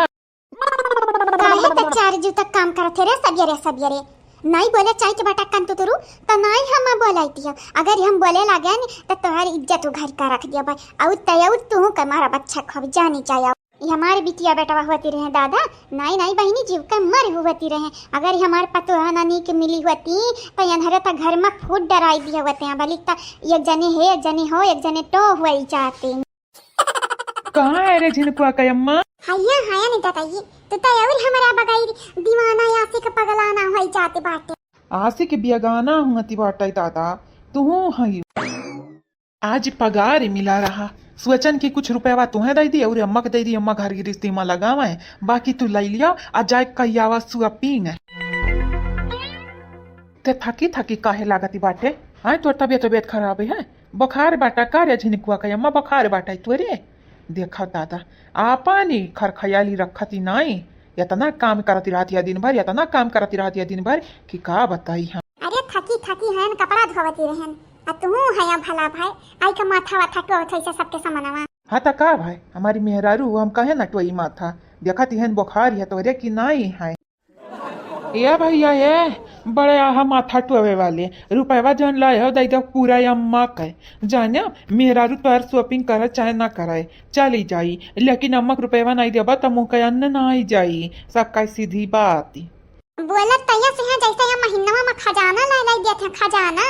तो 4 जू तक काम करते रे सबियरे नहीं बोले चाय के बटा कंतु तुरु तो नहीं हम बोलाइती है। अगर हम बोले लगे तो तुम्हारी इज्जत घर का रख दिया भाई और तय तू का मारा बच्चा खब जानी चाहिए। हमारे बिटिया बेटा होती रहे दादा नहीं बहनी जीव का मर होती रहे। अगर हमारे पतो नानी के मिली होती तो यहाँ तो घर में फूट डराई दिए होते हैं भली एक जने तो हुआ चाहते कहाँ है रे झिनकुआ का अम्मा। हाया नहीं बताइए तो तय हमारा बगाई दीवाना यासी का पगलाना हो जाते बाटे आसी के बियागाना हुआती बाटे दादा तू हई आज पगार मिला रहा स्वचन की कुछ रुपया तुम्हें दे दी और अम्मा के दे दी अम्मा घर की रिश्ते में लगावे बाकी तू लै लिया आ जाए कैयावा सुआ पींग ते थकी काहे लागती बाटे हाँ तोर तबियत खराब है बुखार बाटा कार्य झिनिकुआ का अम्मा बुखार बाटा तोरे देखा दादा आपा नहीं खरखयाली रखती नहीं इतना काम करती रहती है दिन भर इतना काम करती रहती है दिन भर कि का बताई हम। अरे थकी थकी है कपड़ा धोवती रहन आ तू है भला भाई आई का माथा वाथा टोथ ऐसे सबके समनवा। हाँ तो का भाई हमारी मेहरारू हम कहे न टोई माथा देखती है बुखार है तोरे कि नहीं है या भैया ये बड़े आहा माथा टोवे वाले रुपया जन लाए हो दई दो पूरा अम्मा के जाने मेहरारू तोर शॉपिंग करे चाहे ना करे चली जाई लेकिन अम्मा के रुपया नहीं देबा तो मुँह के अन्न नहीं जाई सबका सीधी बात बोला तैया से है जैसे ये महीना में खजाना लाई लाई दिया था खजाना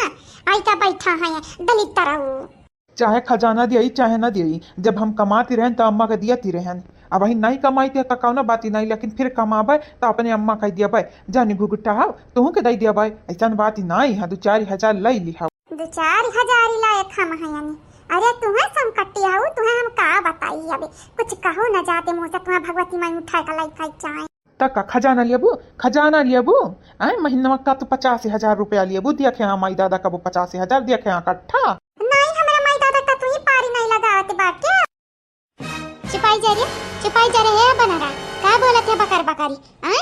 आई का बैठा है दलित तरह चाहे खजाना दियई चाहे ना दियई जब हम कमाती रहन तो अम्मा के दियती रहन अब वही नहीं कमाई थे तो कौनो बात नहीं लेकिन फिर कमाबे तो अपने अम्मा कह दिया भाई जानी घुगुट्टा हो तुहू के दई दिया भाई ऐसा बात ही नहीं है 2-4 हज़ार लई लिहा 2-4 हज़ार लाए खम है यानी अरे तुम्हें संकट्टी आओ तुम्हें हम का बताई अबे कुछ कहो न जाते मुंह से तुम्हें भगवती माई उठा का लाई खाई चाहे तक खजाना लियबू आए महीना का तो 50,000 रुपया लियबू दिया खे माई दादा का वो 50,000 दिया खे इकट्ठा नहीं हमारा माई दादा का तू ही पारी नहीं लगाते बाटे छुपाई जा रहे है बनारा का बोलत है बकर बकारी हैं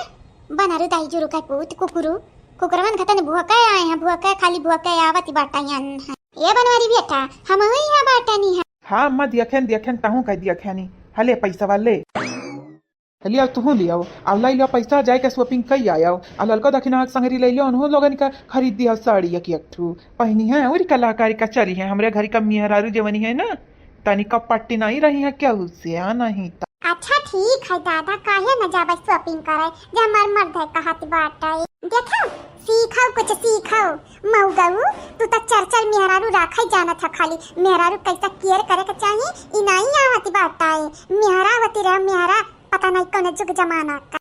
बनारू दाई जुरु का पूत कुकुरवन खतन बुआ का आए हैं बुआ का खाली बुआ का आवती बाटा यन ये बनवारी बेटा हम ही है बाटा नहीं है हाँ अम्मा दिया ताहू कह दिया खेनी हले पैसा वाले लिया तुहू लियाओ अब लाई लिया पैसा जाए के शॉपिंग कई आयो आ ललका दखिना संगरी ले लियो उन्हों लोगन का खरीद दिया साड़ी एक ठू पहनी है और कलाकारी का चली है हमरे घर का मेहरारू जवनी है ना तनी का पट्टी नहीं रही है क्या उससे नहीं अच्छा ठीक है दादा काहे न जाबे शॉपिंग करे जे हमार मर्द है कहत बाटा देखो सीखाओ कुछ सीखाओ मौगाऊ तू तो चर मेहरारू राखै जाना था खाली मेहरारू कैसा केयर करे के चाहिए ई नहीं आवती बाटा मेहरावती रह मेहरा पता नहीं कौन जुग जमाना का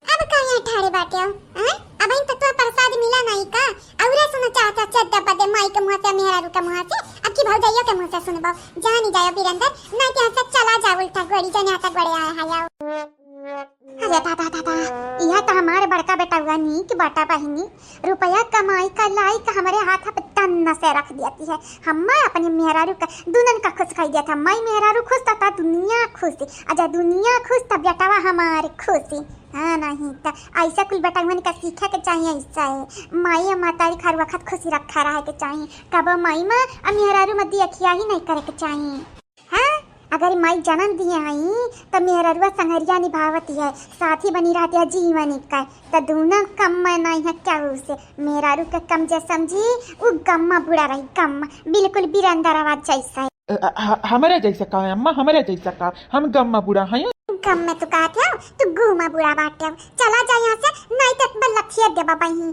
अब कहीं ठाड़े बाटे हैं अब इन तो प्रसाद मिला नहीं का औरे सुनो चाहता चद्दा बदे माई के मुंह से मेहरारू के मुंह से अब की भौजाइया के मुंह से सुनबो जानी जायो बीरंदर नहीं के से चला जा उल्टा गोड़ी जने आता गड़े आया है अरे दादा यह तो हमारे बड़का बेटा हुआ नी कि बाटा बहिनी रुपया कमाई का लाई का हमारे हाथ पे तन्ना से रख देती है हम अपने मेहरारू का दुल्हन का खुश खाई दिया था माई मेहरारू खुश था दुनिया खुश अजा दुनिया खुश तब बेटावा हमारे खुशी हाँ नहीं तो ऐसा कुल बेटा मन का सीखा के चाहिए ऐसा है माई और मातारी हर वक्त खुशी रखा रहा के चाहिए कब माई माँ मेहरारू मत दिया ही नहीं करे के चाहिए हाँ अगर माई जन्म दिए आई तो मेहरारुआ संगरिया निभावती है साथी बनी रहती है जीवन का तो दूना कम नहीं है क्या उसे मेहरारू के कम जे समझी वो गम्मा बुरा रही गम्मा बिल्कुल बिरंदर आवाज जैसा है हमारे जैसा का अम्मा हमारे जैसा का हम गम्मा बुरा है गम में तू कहते हो तू गुमा बुरा बाटे चला जा यहाँ से नहीं तो बल लखिया दे बाबा ही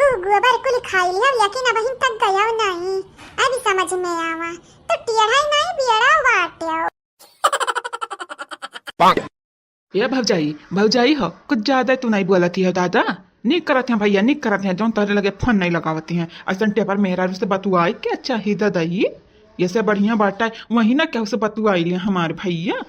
गुगु बर कुल खाई लिया लेकिन अब तक गया नहीं अभी समझ में आवा तो टेढ़ा नहीं बियड़ा बाटे ये भौजाई हो कुछ ज्यादा तू नहीं बोलती है दादा नहीं करते हैं भैया नहीं करते हैं जो तेरे लगे फोन नहीं लगावती हैं ऐसा टेपर मेहरारू से बतुआई के अच्छा ही दादाई ये से बढ़िया बाटा है वही ना क्या उसे बतुआई ले हमारे भैया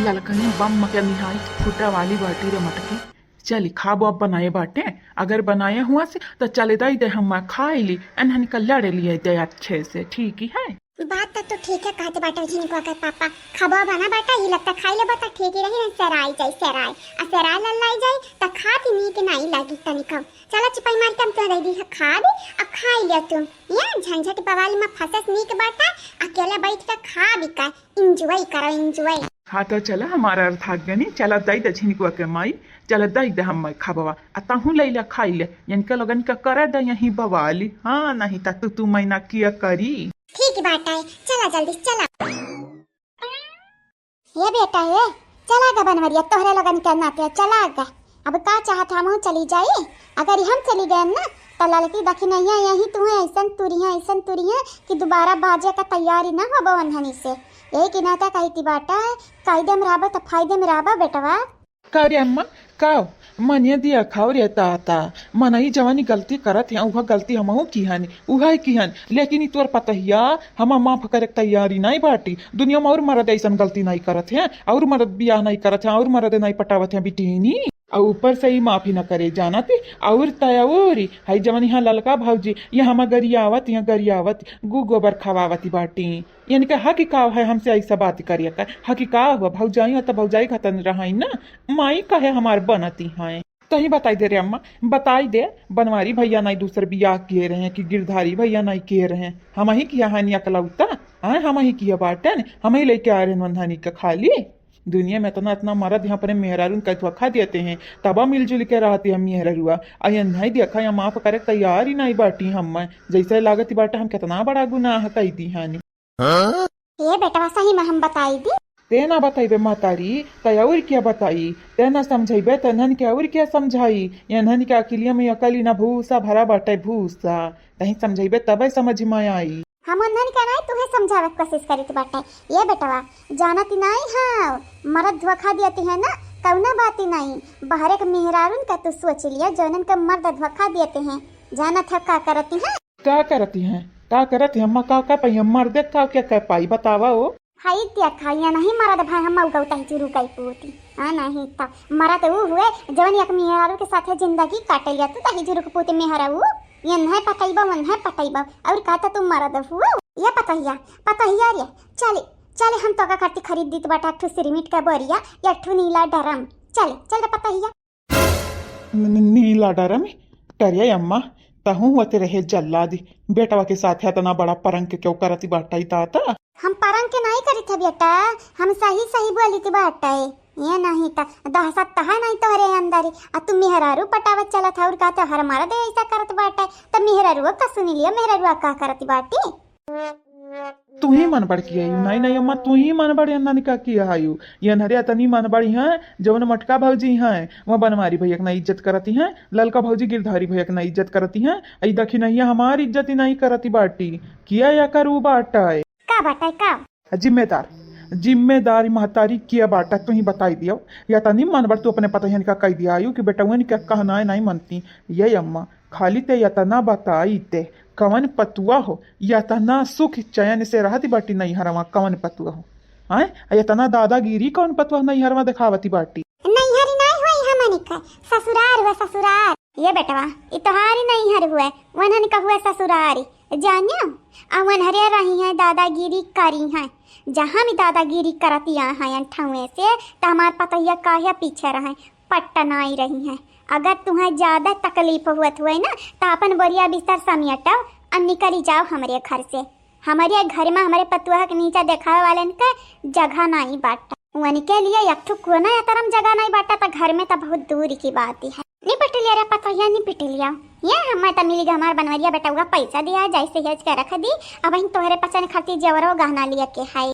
ललकनी बम के निहाई फूटा वाली बाटी रे मटकी चली खाबो अब बनाए बाटे अगर बनाए हुआ से तो चले दई दे हम खाई ली एनहन का लड़े लिए दे अच्छे से ठीक ही है बात तो ठीक है कहते बाटा जिनको का पापा खबा बना बाटा ये लगता खाई ले बाटा ठीक ही रही सराय जाए सराय आ सराय लल्लाई जाए तो खाती नहीं कि नहीं लगी तनी कम चला चिपाई मार के हम तो रेडी है खा भी अब खाई ले तुम या झंझट बवाली में फंसस नहीं के बाटा अकेला बैठ के खा भी का एंजॉय करो एंजॉय हाँ तो चला हमारा अर्थ आ गया नहीं चला दई दे झिनकुआ के माई चला दई दे हम खाबवा अतहू लैला खाई ले इनके लोगन का करे दे यही बवाली हाँ नहीं तक तू महीना किया करी ठीक बात है चला जल्दी चला ये बेटा ये चला गा बनवरिया तोहरे लगन के नाते चला गा अब का चाहत हम चली जाए अगर हम चली गए ना तो लड़की दखी नहीं यही तुम्हें ऐसा तुरी है कि दोबारा बाजे का तैयारी ना हो बंधनी से यही कि नाता कहती बाटा कायदे में राबा तो फायदे में राबा बेटवा का रे अम्मा का मनिया दिया खाओ रे ताता मनई जवानी गलती करत है उहा गलती हमहू की हन उहा की हन लेकिन तोर पतहिया हम माफ करे तैयारी नहीं बाटी दुनिया में और मर्द ऐसा गलती नहीं करत है और मर्द बियाह नहीं करत है और मर्द नहीं पटावत है बिटीनी और ऊपर से ही माफी न करे जानते और तयौरी हई जवन यहाँ ललका भौजी ये हम गरियावत यहाँ गरियावत गु गोबर खवावती बाटी यानी कि हकी का है हमसे ऐसा बात करिए कर हकी का हुआ भौजाई तो भौजाई खतन रहा ना माई कहे हमार बनती हैं तो ही बताई दे रे अम्मा बताई दे बनवारी भैया नहीं दूसरे बियाह किए रहे हैं कि गिरधारी भैया नहीं किए रहे हैं हम ही किया है अकलौता हाँ हम ही किया बाटन हम ही लेके आ रहे हैं वंधानी का खाली दुनिया में इतना इतना मर्द यहाँ पर मेहरारून का धोखा देते हैं तबा मिलजुल के रहते हम मेहरुआ नहीं देखा या माफ करे तैयार ही नहीं बाटी हम जैसे लागत बाटा हम कितना बड़ा गुनाह कही दी हानि ये बेटा सही में हम बताई दी ते ना बताइबे महतारी तय क्या बताई ते ना समझेबे तनहन के और क्या समझाई यनहन के अकेलिया में अकली ना भूसा भरा बाटे भूसा तही समझेबे तबे समझ में आई हम अनहन के नहीं तुम्हें समझावे की कोशिश करी बाटे ये बेटवा जानती नहीं हाँ मर्द धोखा देती है ना कौना बाती नहीं बाहर के मेहरारून का तू सोच लिया जनन का मर्द धोखा देते हैं जानत है का करती है क्या करती हैं क्या करती हम का पाई मर्द का क्या कह पाई बतावा वो हाई त्या खाइया नहीं मरद भाई हम उगौता ही चुरू कई पूती हाँ नहीं ता मरद वो हुए जवन एक मेहरारू के साथ जिंदगी काटे लिया तू तही चुरू के पूते मेहरारू ये नहीं पटाइबा वन है पटाइबा और कहता तुम मरद हुआ ये पतहिया रे चले चले हम तो का करती खरीद दी बाटा एक ठो सिरमिट का बोरिया या एक ठो नीला डरम चले चल रे पतहिया नीला डरम करिया अम्मा तहू होते रहे जल्लादी बेटवा के साथ है तना बड़ा परंग के क्यों करती बाटा ताता हम परंग के नहीं करी थे बेटा हम सही सही बोली थी बाटा ये नहीं था दहसा तहा नहीं तो हरे अंदर आ तुम मेहरारू पटावत चला था और कहते हर मारा दे ऐसा करत बाटा तो मेहरारू का सुनी लिया मेहरारू का करती बाटी तू ही मन बढ़ किया नहीं अम्मा तू ही मन बढ़ अन्ना का किया आयु ये नरिया तनी मन बढ़ी है जवन मटका भौजी हैं वह बनवारी भैया की नहीं इज्जत करती हैं ललका भौजी गिरधारी भैया की नहीं इज्जत करती हैं आई दखी नहीं हमारी इज्जत ही नहीं करती बाटी किया या करू बाटा है का बाटा का जिम्मेदारी महतारी किया बाटा तू ही बताई दियो या तनी मन बढ़ तू अपने पता ही का कह दिया आयु कि बेटा वो क्या कहना है नहीं मनती ये अम्मा खाली ते यतना बताई ते कवन पतुआ हो यतना सुख चयन से रहती बाटी नहीं हरवा कवन पतुआ हो आए यतना दादागिरी कौन पतुआ नहीं हरवा दिखावती बाटी नहीं हरी नहीं हुई हमनी का ससुरार हुआ ससुरार ये बेटवा इतहारी नहीं हर हुआ वनहन का हुआ ससुरारी जानियो अवन हरे रही है दादागिरी करी है जहाँ भी दादागिरी करती हैं ठुए से तो हमारे पतैया काहे पीछे रहे पट्टन आई रही हैं अगर तुम्हें ज्यादा तकलीफ हुआ है ना तो अपन बोरिया बिस्तर समेटो और निकली जाओ हमारे घर से हमारे घर में हमारे पतुआ के नीचे देखावे वाले का जगह नहीं बाटा वन के लिए एक ठो कोना या तरम जगह नहीं बाटा तो घर में तो बहुत दूर की बात है निपट लिया रे पतैया निपट लिया ये हमें तो मिली हमार बनवरिया बेटा हुआ पैसा दिया जैसे हेज के रख दी अब इन तोहरे पसंद खाती जवरो गहना लिया के हाय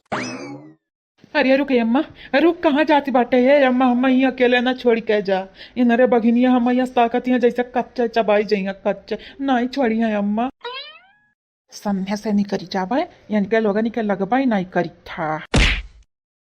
अरे रुक अम्मा रुक कहाँ जाती बाटे है अम्मा हम ही अकेले ना छोड़ के जा ये नरे बघिनिया हम यहाँ ताकत है जैसे कच्चा चबाई जाइए कच्चा नहीं छोड़ी है अम्मा समझे से नहीं करी जावे यानी के लोग निकल लगबाई नहीं करी था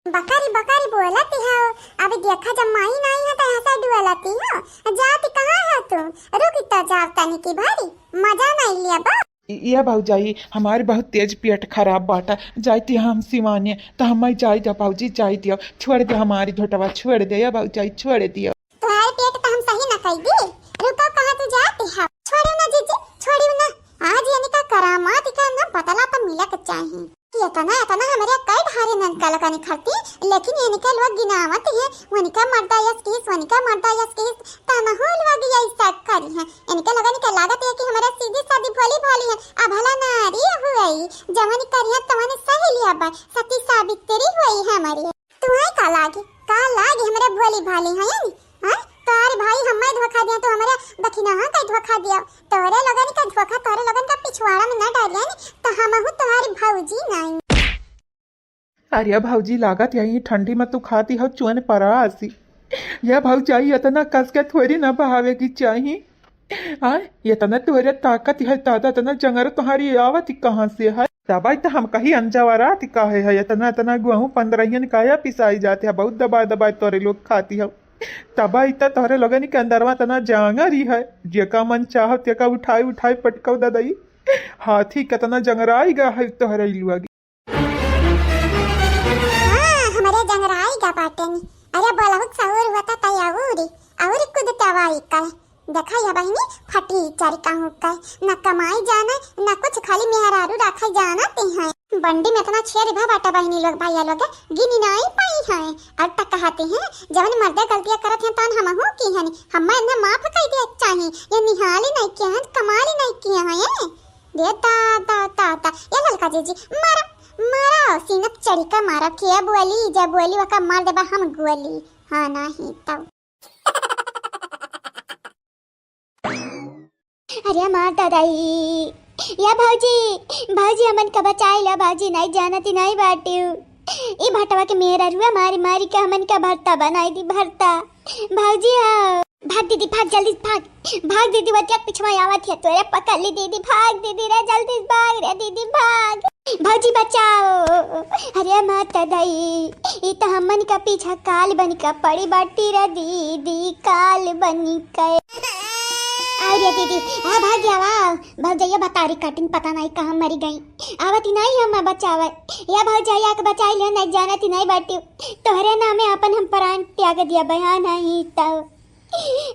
बकारी बकारी बोलती है अभी देखा जब माई नहीं है तो ऐसा डुअलती है जाती कहाँ है तुम रुक इतना जावता नहीं की भाई मजा नहीं लिया बा ये भाऊजाई हमारे बहुत तेज पेट खराब बाटा जाती हम सिवाने तो हम जाई दो भाऊजी जाई दियो छोड़ दे हमारी झोटवा छोड़ दे या भाऊजाई छोड़ दियो तुम्हारे पेट तो हम सही न कही दी रुको कहाँ तू जाती है छोड़ियो ना जीजी छोड़ियो ना आज यानी का करामात का ना बदला तो मिला के चाहिए ये तना हमारे कई भारी ननका लगाने खरती लेकिन ये निकल लोग गिनावत है वनिका मर्दा यस किस तना हो लोग ये स्टार्ट करी है इनके लगाने लागत है कि हमारा सीधी सादी भोली है अब भला नारी हुई जवानी करिया तवाने सही लिया बा सती सावित्री हुई है हमारी तुम्हें का लागे हमारे भोली भाली है यानी हां तारे भाई हमें धोखा दिया तो हमारा दखिना हां कई धोखा दिया तोरे लगन का धोखा तोरे लगन का पिछवाड़ा में न डालिया तो हम हूं तुम्हारी भौजी नहीं अरे भाऊजी लागत यही ठंडी में तू खाती हो चुन परासी यह भाऊजाई इतना कस के थोड़ी ना बहावे की चाहिए ये तना तुहरे ताकत है दादा तना जंगर तुम्हारी आवत कहाँ से है दबाई तो हम कहीं अंजावारा काहे है इतना गेहूं 15 काया पिसाई जाते है बहुत दबाई तोरे लोग खाती हो तबा इतना तोहरे लगन के अंदरवा तना जांगरी है जेका मन चाह तेका उठाई पटकव ददई हाथी कितना जंगराई गा है तोहरे इलुआ हमारे जंगराई गा पाटे अरे बहुत सहूर होता तयावूरी और कुदता वाई का देखा या बहनी फटी चारी कहूँ का न कमाई जाना न कुछ खाली मेहरारू रखा जाना ते हैं बंडी में इतना छेर भा बाटा बहनी लोग भैया लोग गिनी नहीं पाई हैं और तक कहते हैं जब मर्दे गलतियां करत हैं तन हम हो की हैं हम इन्हें माफ कर दे चाहिए ये निहाली नहीं किया है कमाली नहीं किया है दे ता ता ता ता ये ललका जी मारा मारा सीनत चढ़ी का मारा के बोली जब बोली वका मार देबा हम गोली हाँ नहीं तब अरे मार दादाई या भाजी भाजी हमन का बचाई ला भाजी नहीं जानती नहीं बाटी ई भटवा के मेरा रुआ मारी मारी के हमन का भरता बनाई दी भरता भाजी आओ भाग दीदी भाग जल्दी भाग दीदी वतिया पिछवा आवत है तोरे पकड़ ली दीदी भाग दीदी रे जल्दी भाग रे दीदी भाग भाजी बचाओ अरे माता दाई ई तो हमन का पीछा काल बन का पड़ी बाटी रे दीदी काल बनी के अरे दीदी आ भाग गया वाह भाग जाइए बतारी कटिंग पता नहीं कहाँ मरी गई आवती नहीं हम बचावे या भाग जाइए के बचाई ले नहीं जानती नहीं बाटी तोहरे नामे अपन हम प्राण त्याग दिया बयान नहीं तब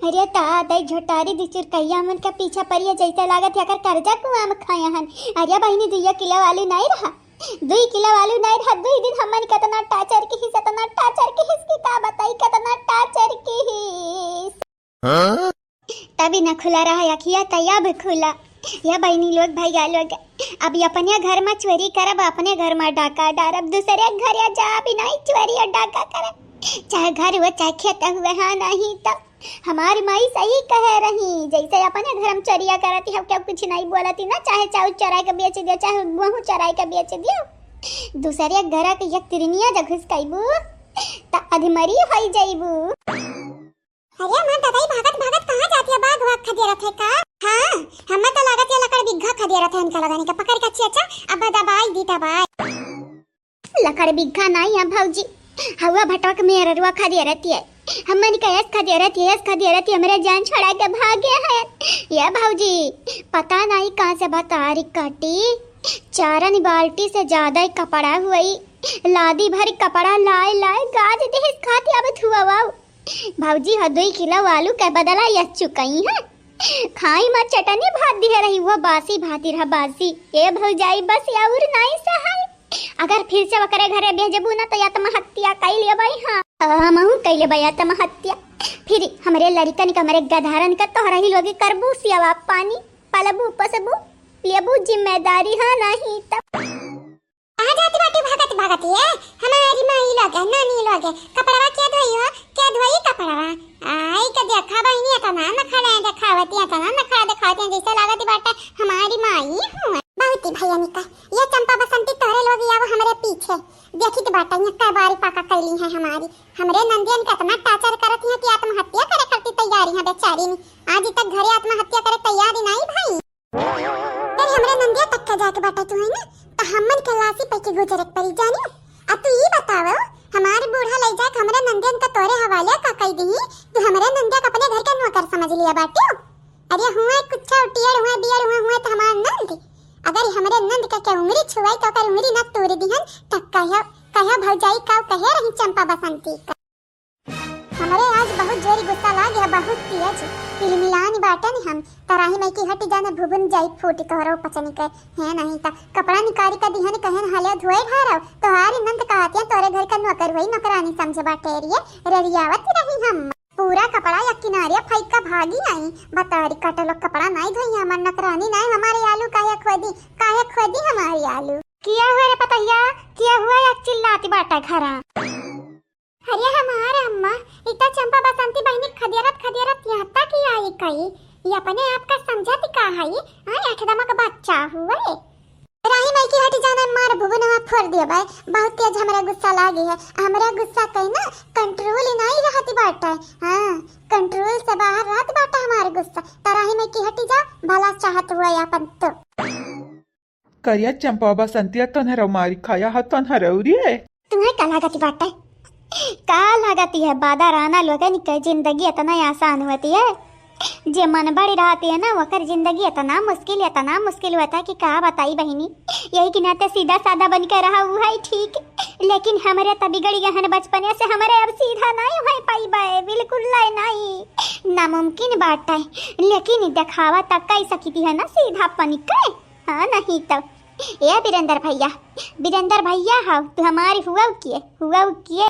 अरे ताई झोटारी दिचुर कहिया मन का पीछा परिया जैसे लागत अगर कर्जा कुआं में खाया हन अरे बहनी 2 किलो वाली नहीं रहा 2 किलो वाली नहीं रहा 2 दिन हमन कितना टाचर की हिस्सा तना टाचर की हिस्सा का बताई कितना टाचर की हिस्सा तभी न खुला रहा अखिया तैयाब खुला या बहनी लोग भैया लोग अब अपने घर में चोरी करब अपने घर में डाका डारब दूसरे घर या जा भी नहीं चोरी और डाका करब चाहे घर हो चाहे खेत हुए हाँ नहीं तब हमारी माई सही कह रही जैसे अपने घर में चोरिया करती है क्या कुछ नहीं बोलती ना चाहे चाउ चराई के बेच दियो चाहे गेहूं चराई के बेच दियो दूसरे घर के एक तिरनिया जब घुस कईबू त अधमरी होई जाईबू अरे मां दादाई भागत भागत कहां जाती है बाग वाग खदे रथे का हां हमें तो लागत है लकड़ बिघा खदे रथे इनका लगाने का पकड़ के चाचा अब दबाई दी दबाई लकड़ बिघा नहीं है भौजी हवा भटक मेरा रुआ खदे रहती है हमन का यस खदे रहती है मेरा जान छुड़ा के भाग गया है ये भौजी पता नहीं कहां से बतारी कटी चारन बाल्टी से ज्यादा ही कपड़ा हुई लादी भरी कपड़ा लाए लाए गाज दे खाती अब धुआ वाओ भाजी 2 किलो आलू के बदला यस चुकई है खाई मत चटनी भात दी रही वो बासी भाती रहा बासी ए भौजाई बस याउर नहीं सहाय अगर फिर से वकरे घरे भेजबू ना तो या तम हत्या कई ले भाई हां हमहु कई ले भैया तम हत्या फिर हमरे लड़कन का हमरे गधारन का तोहरा ही लोगे करबू सियावा पानी पलबू पसबू लेबू जिम्मेदारी हां नहीं तब आ जाती बाटी भागती है हमारी माई लगे नानी लगे कपड़वा क्या धोई कपड़वा आई का देखा बहनी का ना खड़ा है दिखावती है ना खड़ा दिखावती है जैसे लागती बाटा हमारी माई हूं बहुत ही भैया निका ये चंपा बसंती तोरे लोग या वो हमारे पीछे देखी तो बाटा ये कई बारी पाका कैली है हमारी हमरे नंदियन का इतना टाचर करत है कि आत्महत्या करे करती तैयारी है बेचारी ने आज तक घरे आत्महत्या करे तैयारी नहीं भाई अरे हमरे नंदिया तक का जाके बाटा तू है ना तो हमन के लासी पे के गुजरत पड़ी जानी अब तू ये बताओ हमारे बूढ़ा ले जाके हमरे नंदियन का तोरे हवाले का कह दी तू हमरे नंदिया का अपने घर का नौकर समझ लिया बाटू अरे हुआ कुछ टियर हुआ बियर हुआ तो हमार नंद अगर हमरे नंद का क्या उंगली छुआई तो कर उंगली न तोड़ दिहन तक कह भौजाई का कहे रही चंपा बसंती का हमरे आज बहुत जोरी गुस्सा लाग है बहुत तेज तिलमिलानी बाटन हम तराही में की हट जाने भुवन जाई फूटी तोहरो पचनी के है नहीं ता कपड़ा निकारी का दिहन कहन हाले धोए घरव तोहारी नंद कहती है तोरे घर का नौकर होई नौकरानी समझ बाटेरिए ररियावत रही हम पूरा कपड़ा या किनारे फाइक का भागी नहीं बतारी कटलो कपड़ा नहीं धोई हमर नौकरानी नहीं हमारे आलू काहे खोदी हमारी आलू किया हुआ रे पतैया किया हुआ या चिल्लाती बाटा घरा अरे हमारे अम्मा इतना चंपा बसंती बहनी खदेरत यहाँ तक ही आई कई ये अपने आप का समझती का है ये एकदम का बच्चा हुआ है राही माई की हटी जाना मार भुवनवा फोड़ दिया भाई बहुत तेज हमरा गुस्सा लागी है हमरा गुस्सा कहीं ना कंट्रोल नहीं रहती बाटा हां कंट्रोल से बाहर रहत बाटा हमारे गुस्सा तराही में की हटी जा भला चाहत हुआ अपन तो करिया चंपा बसंतिया तन्हरा मारी खाया हा तन्हरौरी है तुम्हें का लागती बाटा का लागती है बादा राना लोगन की जिंदगी इतना आसान होती है जे मन बड़ी रहती है ना वकर जिंदगी इतना मुश्किल होता है कि कहा बताई बहनी। यही कि नाते सीधा साधा बन कर रहा हुआ है ठीक, लेकिन हमारे तब बिगड़ गए हैं बचपन से, हमारे अब सीधा नहीं हो पाई बाए, बिल्कुल नहीं, नामुमकिन बात है। लेकिन दिखावा तक कई सकती है ना सीधा पन के। हाँ नहीं तो ये वीरेंद्र भैया हाँ तू हमारी हुआ किए।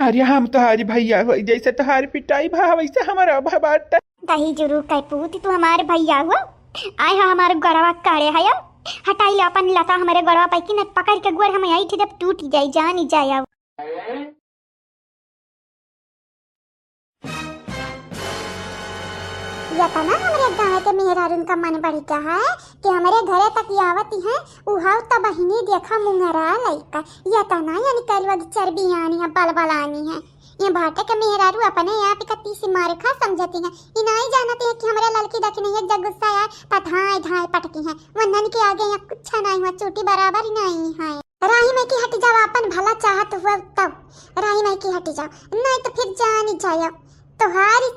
अरे हम तुम्हारी भैया हो, जैसे तुम्हारी पिटाई भा वैसे हमारा भा बाटा। दही जरूर कह पूती तू हमारे भैया हुआ। आए हा हमारे गड़वा काढ़े है हटाई ले अपन लता हमारे गड़वा पे कि न पकड़ के गोर हम आई थे जब टूट जाई जान जाया। या तो ना हमारे गाँव के मेहरारून का मन बड़ी क्या है कि हमारे घरे तक आवती है उहाव तब बहिनी देखा मुंगरा लइका। या तो ना यानी कलवा की चर्बी आनी है बलबलानी है। ये भाटे के मेहरारू अपने यहाँ पे कत्ती से मारे खा समझती हैं। ये नहीं जानती है कि हमारे लड़की देखी नहीं है जग गुस्सा है पधाए धाए पटकी है वंदन के आगे यहाँ कुछ नहीं हुआ चोटी बराबर ही नहीं है। राही में की हट जाओ अपन भला चाहत हुआ तब राही में की हट जाओ नहीं तो फिर जान जाओ तोहारी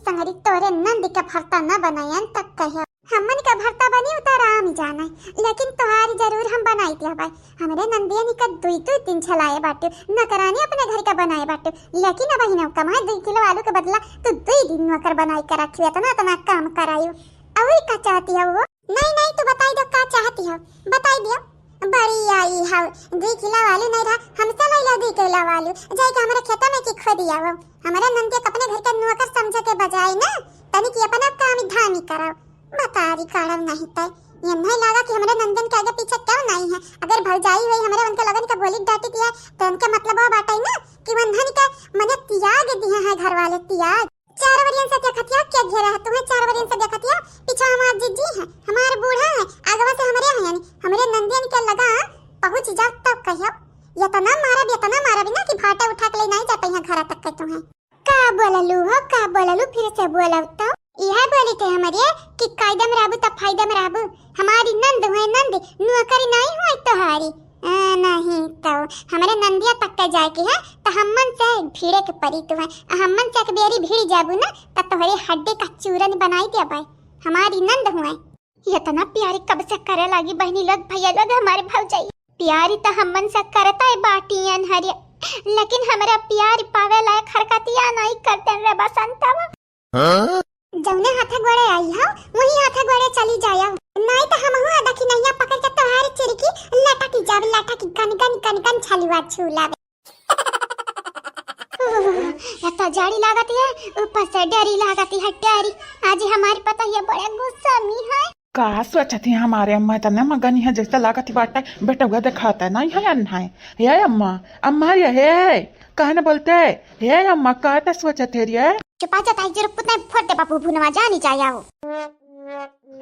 संहरी तोरे नंद का भरता न बनायन तक कहे हमन का भरता बनी उतर आम जाना लेकिन तोहारी जरूर हम बनाई दिया भाई। हमारे नंदिया निका दुई दिन छलाए बाटे न करानी अपने घर का बनाए बाटे, लेकिन अब ही न कमाए 2 किलो आलू के बदला तो 2 दिन नौकर बनाई कर रखी तना काम करायो। और का चाहती है वो? नहीं तो बताई दो का चाहती हो बताई दियो। बड़ी आई है 2 किलो आलू नहीं रहा हमसे ले लो 2 किलो आलू जाएगा हमारे खेतों में की खो दिया वो। हमारे नंदिया अपने घर का नौकर समझ के बजाय ना तनी की अपना काम धामी कराओ बतारी काढ़ नहीं तय। ये नहीं लगा कि हमारे नंदन के आगे पीछे क्यों नहीं है। अगर भौजाई हुई हमारे उनके लगन का बोली डांटी दिया तो उनका मतलब वो बात है ना कि वंधन का मने त्याग दिया है घर वाले त्याग। 4 वरियन से देखतिया क्या घेरा है तुम्हें 4 वरियन से देखतिया पीछे हमार जीजी है हमारे बूढ़ा है आगवा से हमारे है यानी हमारे नंदन के लगा पहुंच जाओ तब कहियो। ये तो ना मारा भी ना कि भाटा उठा के ले नहीं जाते हैं घर तक के तुम्हें। का बोललू फिर से बोलौ तो यह बोली थे हमारे कि कायदे में रहबू तब फायदे में रहबू। हमारी नंद हुए नंद नौकरी नहीं हुई तोहारी नहीं तो हमारे नंदिया तक के जाए के है तो हमन से भीड़े के परी तो है हमन से बेरी भीड़ जाबू ना तो तोहरे हड्डी का चूरन बनाई दिया भाई हमारी नंद हुए। ये तो ना प्यारी कब से करे लगी बहनी लोग भैया लोग हमारे भौजाई प्यारी तो हमन से करता है बाटियन हरिया, लेकिन हमारा प्यार पावे लायक हरकतियां नहीं करते रे बसंतवा। जौने हाथे गोड़े आई हो वही हाथे गोड़े चली जाया नहीं तो हम हुआ देखी नहीं पकड़ के तोहारी चिरकी लटकी जावे लटकी गन छलुआ छुलावे। ये तो जाड़ी लागती है ऊपर से डरी लागती है डरी। आज हमारी पता ये बड़े गुस्सा में है। का सोचती है हमारे अम्मा इतना मगन है जैसे लागत बाटा बेटा हुआ दिखाता नहीं है अन्ना है ये अम्मा ये है कहने बोलते हे अम्मा कहते सोचते रे चुपा जाता जरूर पुतना फोड़ दे बापू भुनवा जानी चाहिए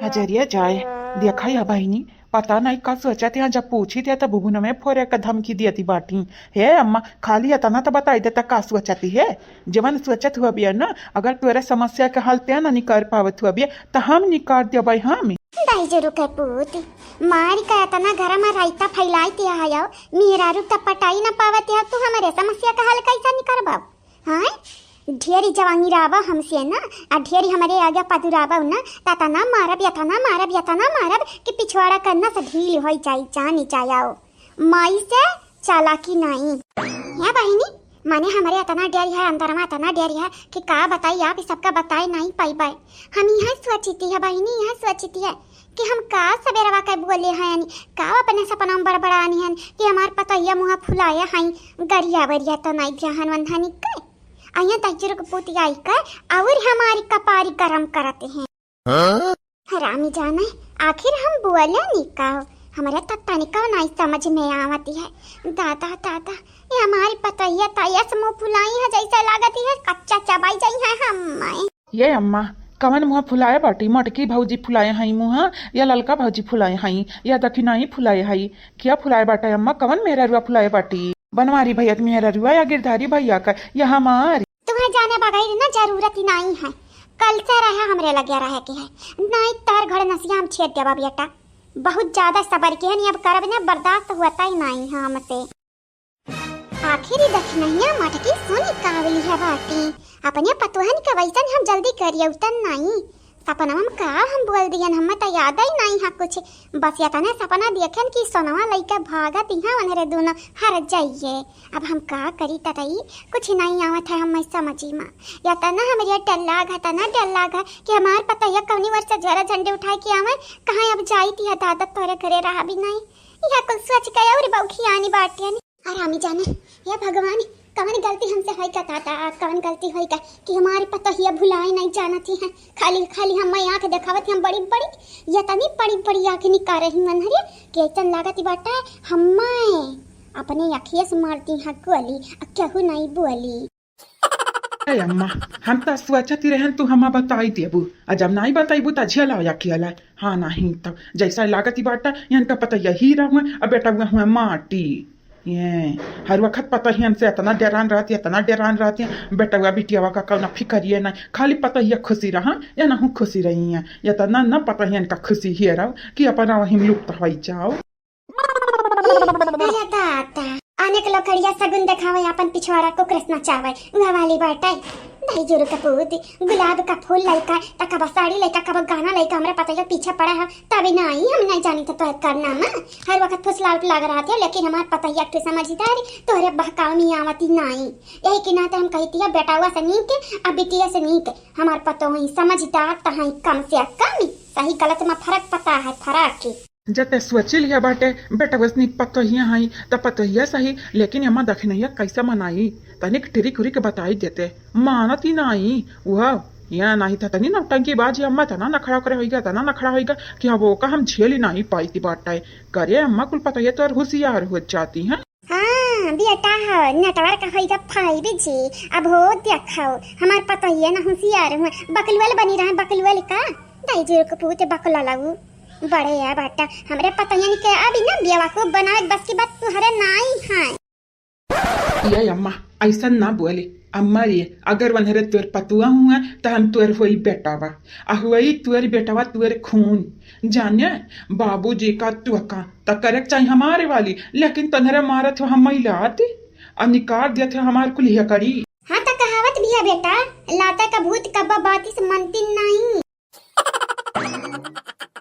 हजरिया जाए देखा है बहनी पता नहीं का सोचते हैं जब पूछी थे तो बुबुन में फोरे का धमकी दी थी बाटी। हे अम्मा खाली इतना तो बताई देता का सोचती है जवन सोचत हुआ भी है ना अगर तोरे समस्या के हल ते ना निकाल पावत हुआ भी तो हम निकाल दिया भाई हम दाई जरूर के पूत मारी का इतना घर में रायता फैलाई ते आयो मेहरारू त पटाई ना पावत है तू हमारे समस्या का हल कैसा निकालबा। हां ढेरी जवानी रावा हमसे ना आ ढेरी हमारे आगे पदुरावा ना ता ना मारब कि पिछवाड़ा करना से ढील हो जाई जानी चाहिए माई से चालाकी नहीं है बहनी माने हमारे इतना डेरी है अंदर में इतना डेरी है कि का बताई आप सबका बताए नहीं पाई बाय। हम यहाँ सोचती है बहनी यहाँ सोचती है कि हम का सवेरवा के बोले हैं यानी का अपने सपना में बड़बड़ानी है कि हमार पता ये मुँह फुलाया हैं गरिया बरिया तो नहीं ध्यान वंधानी के अया तजुर्ग पोती आई कर और हमारी कपारी गरम करते हैं। हरामी जाने आखिर हम बोले नहीं का हमारे तत्ता निकाल नहीं समझ में आवती है। दादा ये हमारी पतैया ताया से मुँह फुलाई है जैसा लागती है कच्चा चबाई जाई है हम। ये अम्मा कवन मुँह फुलाए बाटी मटकी भौजी फुलाए हई मुँह या ललका भौजी फुलाए हई या दक्षिणाई फुलाए हई क्या फुलाए बाटा अम्मा कवन मेरा रुआ फुलाए बाटी बनवारी भैया मेरा रुआ या गिरधारी भैया का या हमारी तुम्हें जाने बगैर ना जरूरत ही नहीं है। कल से रहा हमरे लगे रहे के है नहीं तार घर नसिया हम छेद देवा बेटा बहुत ज्यादा सबर के है नहीं अब करब ना बर्दाश्त होता ही नहीं है हमसे। आखिरी दक्षिणैया मटकी सोनी कावली है बाटी अपने पतोहन के वैसन हम जल्दी करिए उतन नहीं सपना में का हम बोल दियन हमें तो याद ही नहीं है कुछ बस या तने सपना देखन कि सोनवा लइका भागत इहाँ वनरे दोनों हर जाइए अब हम का करी ततई कुछ नहीं आवत है हम समझी में या तना हमारे डर लागा कि हमार पता है कौनी वर्ष से जरा झंडे उठाए के आवे कहाँ अब जाई थी दादा तोरे घरे रहा भी नहीं यह कुल सोच के और बौखी आनी बाटिया आरामी जाने या भगवान कौन गलती हमसे होई का ताता कौन गलती होई का कि हमारे पता ही भुलाए नहीं जाना थी है खाली खाली हम आँख दिखावत हम बड़ी बड़ी या तनी बड़ी आँख निकाल रही मन हरे कि ऐसा लागत बाटा हम अपने अखिया से मारती हाँ गोली केहू नहीं बोली अरे अम्मा हम तो सोचती रहन तू हमा बताई देबू आ जब नहीं बताईबू तो झेला या किया हाँ नहीं तब जैसा लागत बाटा यहाँ का पता यही रहूँ अब बेटा हुआ माटी ये हर वक्त पता ही हमसे इतना डरान रहती है बेटा हुआ बिटिया का कौन फिक्र नहीं खाली पता ही खुशी रहा या ना हूँ खुशी रही है या तो ना पता ही इनका खुशी ही रहो कि अपना वही लुप्त हो जाओ आने के लोग कड़िया सगुन दिखावे अपन पिछवाड़ा को कृष्णा चावे वह वाली बाटाई दाई जुरु का पूत गुलाब का फूल लइका तक साड़ी लइका कब गाना लइका हमरा पता है पीछे पड़ा है तभी नहीं हम नहीं जानी तो करना ना हर वक्त फुसलावट लग रहा था लेकिन हमारे पता ही एक समझदार तोहरे बहकाव में आवती नहीं यही कि नाते हम कहती है बेटा हुआ से नीक अब बिटिया से नीक हमारे पता ही समझदार तहाई कम से कम सही गलत में फर्क पता है फर्क जते सोची लिया बाटे बेटा वसनी पतोहिया हई त पतोहिया सही लेकिन अम्मा दखनैया कैसे मनाई तनिक टिरिक उरिक बताई देते मानत ही नहीं वह या नहीं था तनी नौटंकी बाजी अम्मा तना न खड़ा करे होइगा तना न खड़ा होइगा कि अब वो का हम झेल ही नहीं पाई थी बाटाए करे अम्मा कुल पतोहिया तो होशियार हो जाती हैं हाँ बेटा हो नटवर का होइगा फाई जी अब हो देखाओ हमार पतोहिया ना होशियार हुए बकलवल बनी रहा बकलवल का दाई जी को पूते बकला लागू बड़े यार बाटा हमरे पता नहीं के अभी ना बियाह को बनाए बस की बात तुहरे नहीं है ये अम्मा ऐसा ना बोले अम्मा ये अगर वनहरे तुर पतुआ हुआ तो हम तुर हुई बेटावा अहुई तुर बेटावा तुर खून जाने बाबूजी का तुका तो करेक्ट चाहिए हमारे वाली लेकिन तनहरे मारत हो हम लाते और निकाल दिया थे हमारे को लिया करी हाँ तो कहावत भी है बेटा लाता का भूत कब्बा बाती से मनती नहीं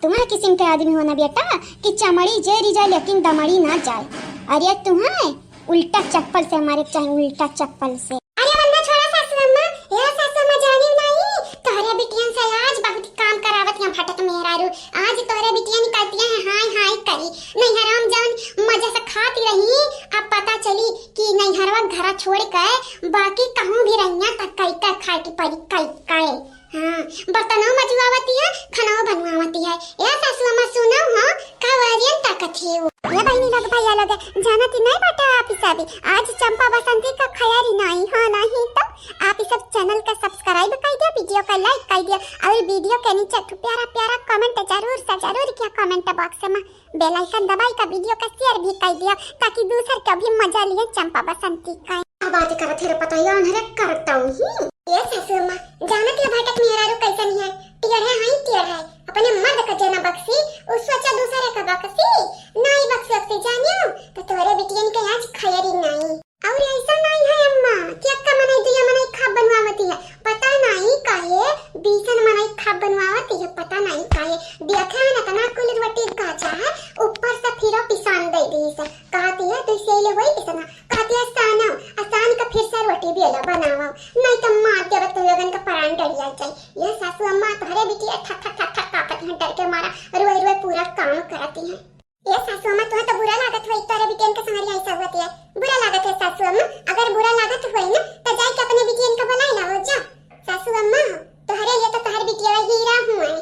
तुम्हारे किस्म के आदमी होना बेटा कि चमड़ी जेरी जाए लेकिन दमड़ी ना जाए अरे तुम्हें उल्टा चप्पल से हमारे चाहिए उल्टा चप्पल से अरे वन्ना छोड़ा सासू अम्मा या सासू अम्मा जानी नहीं तोहरे बिटियन से आज बहुत काम करावत है फटक मेहरारू आज तोहरे बिटियन निकलती है हाय हाय करी नहीं हराम जान मजे से खाती रही अब पता चली कि नहीं हरवा घर छोड़ के बाकी कहूं भी रहिया तक कई का खाए की परी कई हाँ बर्तनों मजवावती है खाना बनवावती है या सासू अम्मा सुनो हाँ कावरियन ताकत है ये बहनी लग भैया लगे जाना थी नहीं बेटा आप सब आज चंपा बसंती का खयारी नहीं हाँ नहीं तो आप सब चैनल का सब्सक्राइब कर दिया वीडियो का लाइक कर दिया और वीडियो के नीचे प्यारा प्यारा कमेंट जरूर किया कमेंट बॉक्स में बेल आइकन दबाई का वीडियो का शेयर भी कर दिया ताकि दूसर का भी मजा लिए चंपा बसंती का बात करत है पता है अनहरे करता हूं ये सासू अम्मा जानत है भटक मेहरारू कैसन है टियर है हाई टियर है अपने मर्द का जना बक्सी उस सोचा दूसरे का बक्सी नहीं बक्सी जानियो तो तोरे बिटियन के आज खयरी नहीं और ऐसा नहीं है अम्मा कि अक्का मने दिया मने खाब बनवावती है पता नहीं काहे बीसन मने खाब बनवावती है पता नहीं काहे देखा ना तना कुल रोटी काचा है ऊपर से फिर पिसान दे दी से कहती है तू से ले वही पिसना कहती है आसान का फिर से रोटी भी अलग बनावा नहीं तो मार के तो लगन का प्राण डरिया जाए ये सासू अम्मा तोहरे बिटिया ठक ठक ठक ठक कापत है डर के मारा रोए पूरा काम करती है ये सासू अम्मा तुम्हें तो बुरा लागत हुई तोरे बिटियन का संगरिया ऐसा होती है बुरा लागत है सासू अम्मा अगर बुरा लागत हुई ना तो जाके अपने बिटियन का बुलाई लाओ जा सासू अम्मा तोहरे लिए तो तोहर बिटिया हीरा हुआ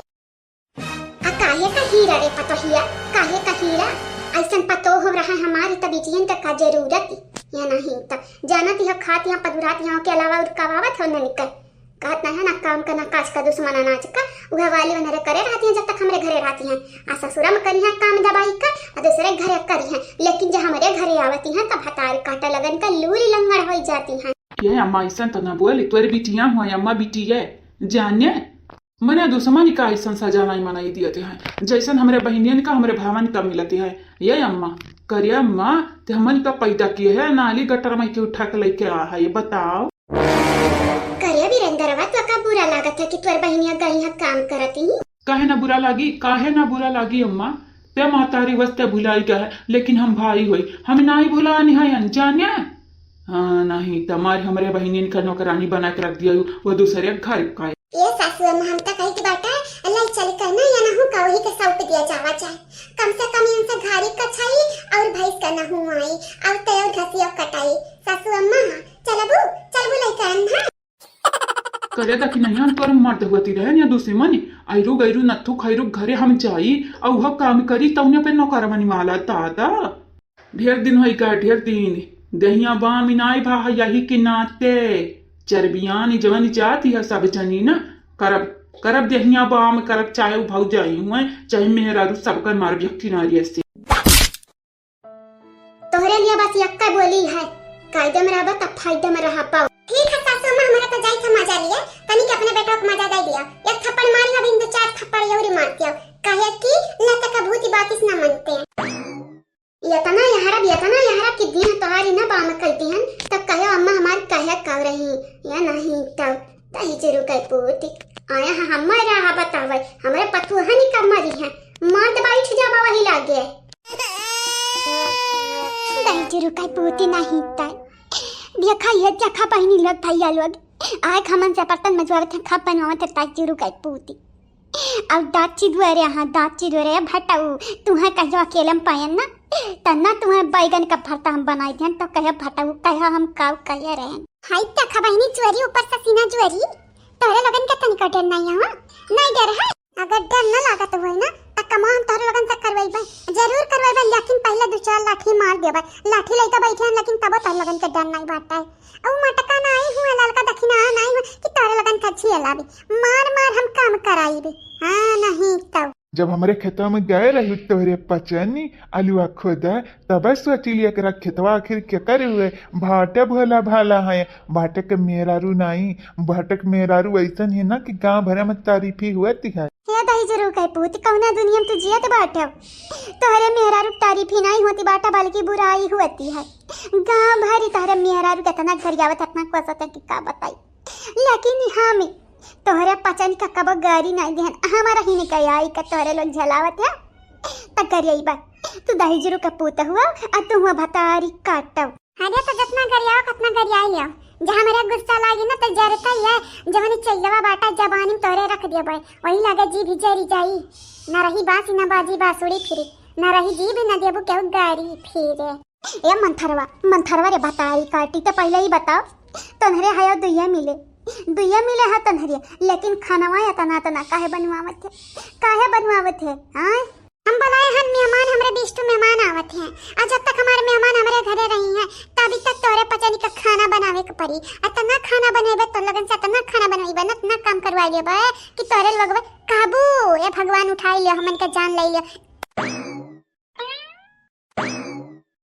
आ काहे का हीरा रे पतोहिया काहे का हीरा ऐसन पतो हो रहा है हमारी त बिटियन का जरूरत या नहीं त जानत है खात यहाँ पदुरात यहाँ के अलावा और कवावत हो न निकल कहत ना है ना काम का ना काज का दुश्मन अनाज का वह वाली वनरे करे रहती हैं जब तक हमारे घरे रहती हैं आ ससुरा में करी है काम दबाई का और दूसरे घरे करी है लेकिन जब हमारे घरे आवती हैं तब हतार काटा लगन का लूरी लंगड़ हो जाती हैं ये अम्मा ऐसा तो ना बोले तोरे बिटिया हुआ अम्मा बिटी है जाने मने दुश्मन का ऐसा सजा नहीं मनाई दिए हैं जैसन हमारे बहनियन का हमारे भावन का मिलती है ये अम्मा करिए अम्मा ते हमन का पैदा किए है नाली गटर में के उठा के लेके आ है ये बताओ करे वीरेंद्रवा तो का बुरा लागत है कि तोर बहनिया गई है काम करती। काहे ना बुरा लागी, काहे ना बुरा लागी अम्मा। ते मातारी वस्ते भुलाई गए, लेकिन हम भाई हुई, हम नहीं भुलानी है अनजाने। हाँ नहीं तमारी हमारे बहनी का नौकरानी बना के रख दिया वो दूसरे घर का। ये सासू अम्मा हम तो कही की बाटा अल्लाह चल करना या ना हो का वही के सौंप दिया जावा चाहे, कम से कम इनसे घारी कछाई और भैंस का ना हो आई और तय घसी और कटाई। सासू अम्मा चल बुलाई करन करे दा कि नहीं तोर मर्द होती रहे या दूसरी मन आयरू गैरू नथु खैरू घरे हम जाई और वह काम करी तौने पे नौकर बनी वाला दादा। ढेर दिन होई का, ढेर दिन दहिया बाम इनाई भा यही के नाते चरबियान जवन जाती है सब जनी ना करब करब दहिया बाम करब, चाहे भाव जाई हुए चाहे मेहरारू सबकर मार व्यक्ति नारी से। तोहरे लिए बस यक्का बोली है कायदे में रहबा तब फायदे में रहा पाओ। ठीक है सासू अम्मा हमारा तो जाई था मजा लिया, तनी के अपने बेटा को मजा दे दिया, एक थप्पड़ मारी अब इन 2-4 थप्पड़ और मार दिया कहे कि लता का भूती बात इस ना मानते हैं। यतना यहरा कि दिन तोहारी ना बाम करती हैं तब कहे अम्मा हमारी कहे कर रही या नहीं तब तही जरूर कह पूती आया है हमारा रहा बतावे हमारे पतुहा नहीं कब मरी है मार दबाई छ जाबा वही लागे तही जरूर कह पूती नहीं तय देखा ये देखा बहनी लोग भैया लोग आए खमन से बर्तन मजवावत है खप बनवावत है तय जरूर कह पूती अब दाची दुआरे भटाऊ तुम्हें कहो अकेले में पायन ना तना तुम्हें बैगन का भरता हम बनाई थे तो कहे भटाऊ कहे हम काव कहे रहे हाय तक बहनी चोरी ऊपर से सीना चोरी तोरे लगन के तनिक डर नहीं है नहीं डर है अगर डर न लागत होय ना त कमा हम तोरे लगन से करवाइबा जरूर करवाइबा लेकिन पहले 2-4 लाठी मार देबा लाठी लइका बैठे हैं लेकिन तब तोरे लगन के डर नहीं बाटा है औ मटका नहीं हुआ ललका दखिना नहीं हुआ कि तोरे लगन का छियलाबे मार मार हम काम कराइबे हां नहीं तब जब हमारे खेतवा में गए रही तोहरे पचनी आलूआ खोदा तब सोची लिया कर खेतवा आखिर क्या करे हुए भाटे भोला भाला है भाटे के मेहरारू नहीं भाटक मेहरारू ऐसा है ना कि गांव भर में तारीफी हुआ है। ये दही जरूर कह पूती कौना दुनिया में तू जियत बाटे तोहरे मेहरारू तारीफी नहीं होती बाटा बल्कि बुराई होती है गांव भरी तोहरे मेहरारू कितना गरियावत अपना कसत कि का बताई लेकिन हमें तोहरे पचन का कब गारी नहीं देहन हमारा ही निकल आई का तोहरे लोग झलावत है तक करियई बा तू दही जरूर का पूत हुआ और तू हुआ भतारी काटव अरे तो जितना गरियाओ कितना गरियाई लिया जहां मेरा गुस्सा लागी ना तो जरता ही है जवानी चैलवा बाटा जबानी तोरे रख दिया भाई वही लगे जी भी जरी जाई ना रही बांसी ना बाजी बांसुरी फिरी ना रही जी भी ना देबू केहू गारी फिरे ए मंथरवा रे भतारी काटी तो पहले ही बताओ तन्हरे हायो दुइया मिले है तन्हरे लेकिन खानावा या तना काहे बनवावत है हां हम बुलाए हन मेहमान हमरे बीच तो मेहमान आवत हैं और जब तक हमारे मेहमान हमारे घरे रही हैं तभी तक तोरे पचनी का खाना बनावे के पड़ी अतना खाना बनेबे तो लगन से अतना खाना बनवाइबे ना इतना काम करवाई लेबे कि तोरे लगबे काबू ए भगवान उठाई ले हमन के जान ले ले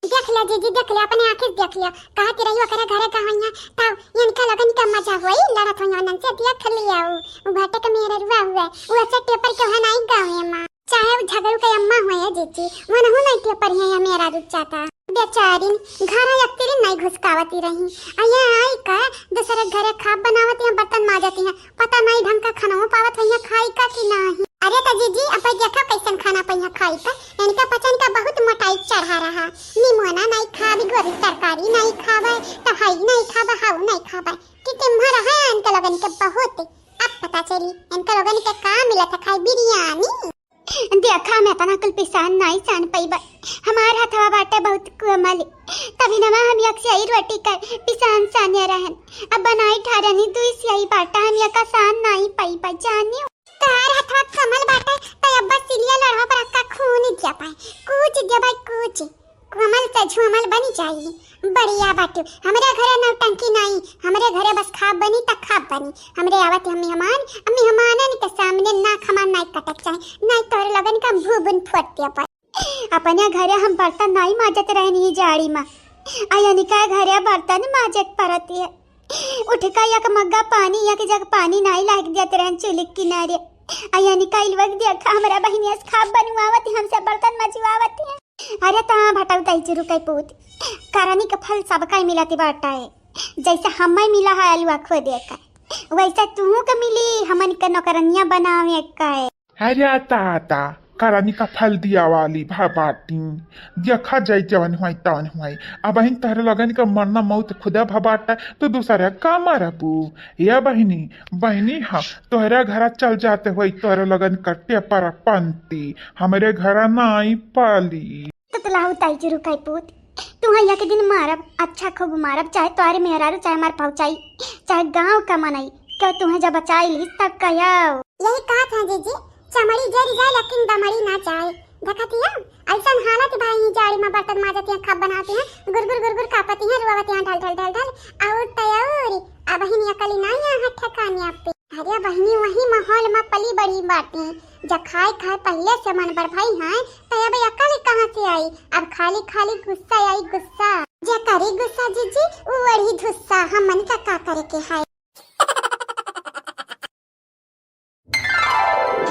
देख लिया जीजी देख लिया अपने आंखें देख लिया कहा कि रही ओकरे घरे का होइया तब इनका लगन का मजा होई लड़त होइया नन से देख लिया वो भाटे के मेरे रुआ हुआ वो ऐसे टेपर के है नहीं गावे मां चाहे वो झगड़ू के अम्मा होए जीजी मन हो नहीं टेपर है मेरा रुचा था बेचारी घर यक्तिरी नहीं घुसकावती रही आया आई का दूसरे घरे खाब बनावती है बर्तन माजती है पता नहीं ढंग का खाना पावत है खाई का कि नहीं अरे तो जीजी अब देखो कैसन खाना पहिया खाई का इनका पचन का बहुत मोटाई चढ़ा रहा निमोना नहीं खाबी गोरी तरकारी नहीं खावे तो हई नहीं खाबा हाउ नहीं खाबा कि तुम्हारा है इनका लगन के बहुत अब पता चली इनका लगन के का मिला था खाई बिरयानी देखा मैं तना कुल पिसान नहीं सान पाइबा हमार हथवा बाटे बहुत कोमल तभी नवा हम यक से रोटी कर पिसान साने रहन अब बनाई ठारनी दुई से बाटा हम यका सान नहीं पाइबा जानियो तार हथवा कमल बाटे तो अब बस सिलिया लड़वा पर का खून जा पाए कुछ दे भाई कुछ कमल से झूमल बनी चाहिए बढ़िया बाटू हमरे घरे नौटंकी नहीं हमरे घरे बस खाब बनी तक खाब बनी हमरे आवत हम मेहमानन के सामने ना खमान नहीं कटक चाहे नहीं तोरे लगन का भूबन फट दिया पर अपने घरे हम बर्तन नहीं माजत रहनी जाड़ी में आयानी का घरे बर्तन माजत परती है उठ का यक मग्गा पानी यक जग पानी नहीं लाग देते रहन चूल्हे किनारे आयानी का इलवक देखा हमरा बहिनिया खाब बनवावत हमसे बर्तन मजवावत है अरे ता भटाऊ तई चुरु कई पूत करानी का फल सब काई मिलाती बाटा है जैसे हमें मिला है अलुआ खोदे का वैसा तुहू के मिली हमन के नौकरनिया बनावे का है। अरे ताता करानी का फल दिया वाली भबाटी देखा जाई जवन हुई तवन हुई अब बहन तहरे लगन का मरना मौत खुदा भबाटा तो दूसरा का मरबू या बहनी बहनी हम तोहरा घर चल जाते हुई तोहरे लगन कट्टे पर पंती हमारे घर नाई पाली तो तलाहू ताई जुरु काई पूत तू यहाँ के दिन मारब अच्छा खूब मारब चाहे तुम्हारे मेहरारू चाहे हमारे पहुँचाई चाहे गांव का मनाई क्यों तुम्हें जब बचाई ली तब कया यही कहा था जीजी चमड़ी जरी जाए लेकिन दमड़ी ना चाहे देखती है ऐसा हालत भाई ही जाड़ी में बर्तन माजती हैं खब बनाती हैं गुरगुर कापती हैं रुआवती हैं ढल ढल ढल ढल और तैयारी अब बहनी अकली ना यहाँ ठकानी आप पे अरे बहनी वही माहौल में पली बड़ी बाटी जब खाए पहले से मन पर भाई हैं तो अब अकल कहाँ से आई अब खाली खाली गुस्सा आई गुस्सा जे करे गुस्सा जीजी वो वही धुस्सा हम मन का करे के है।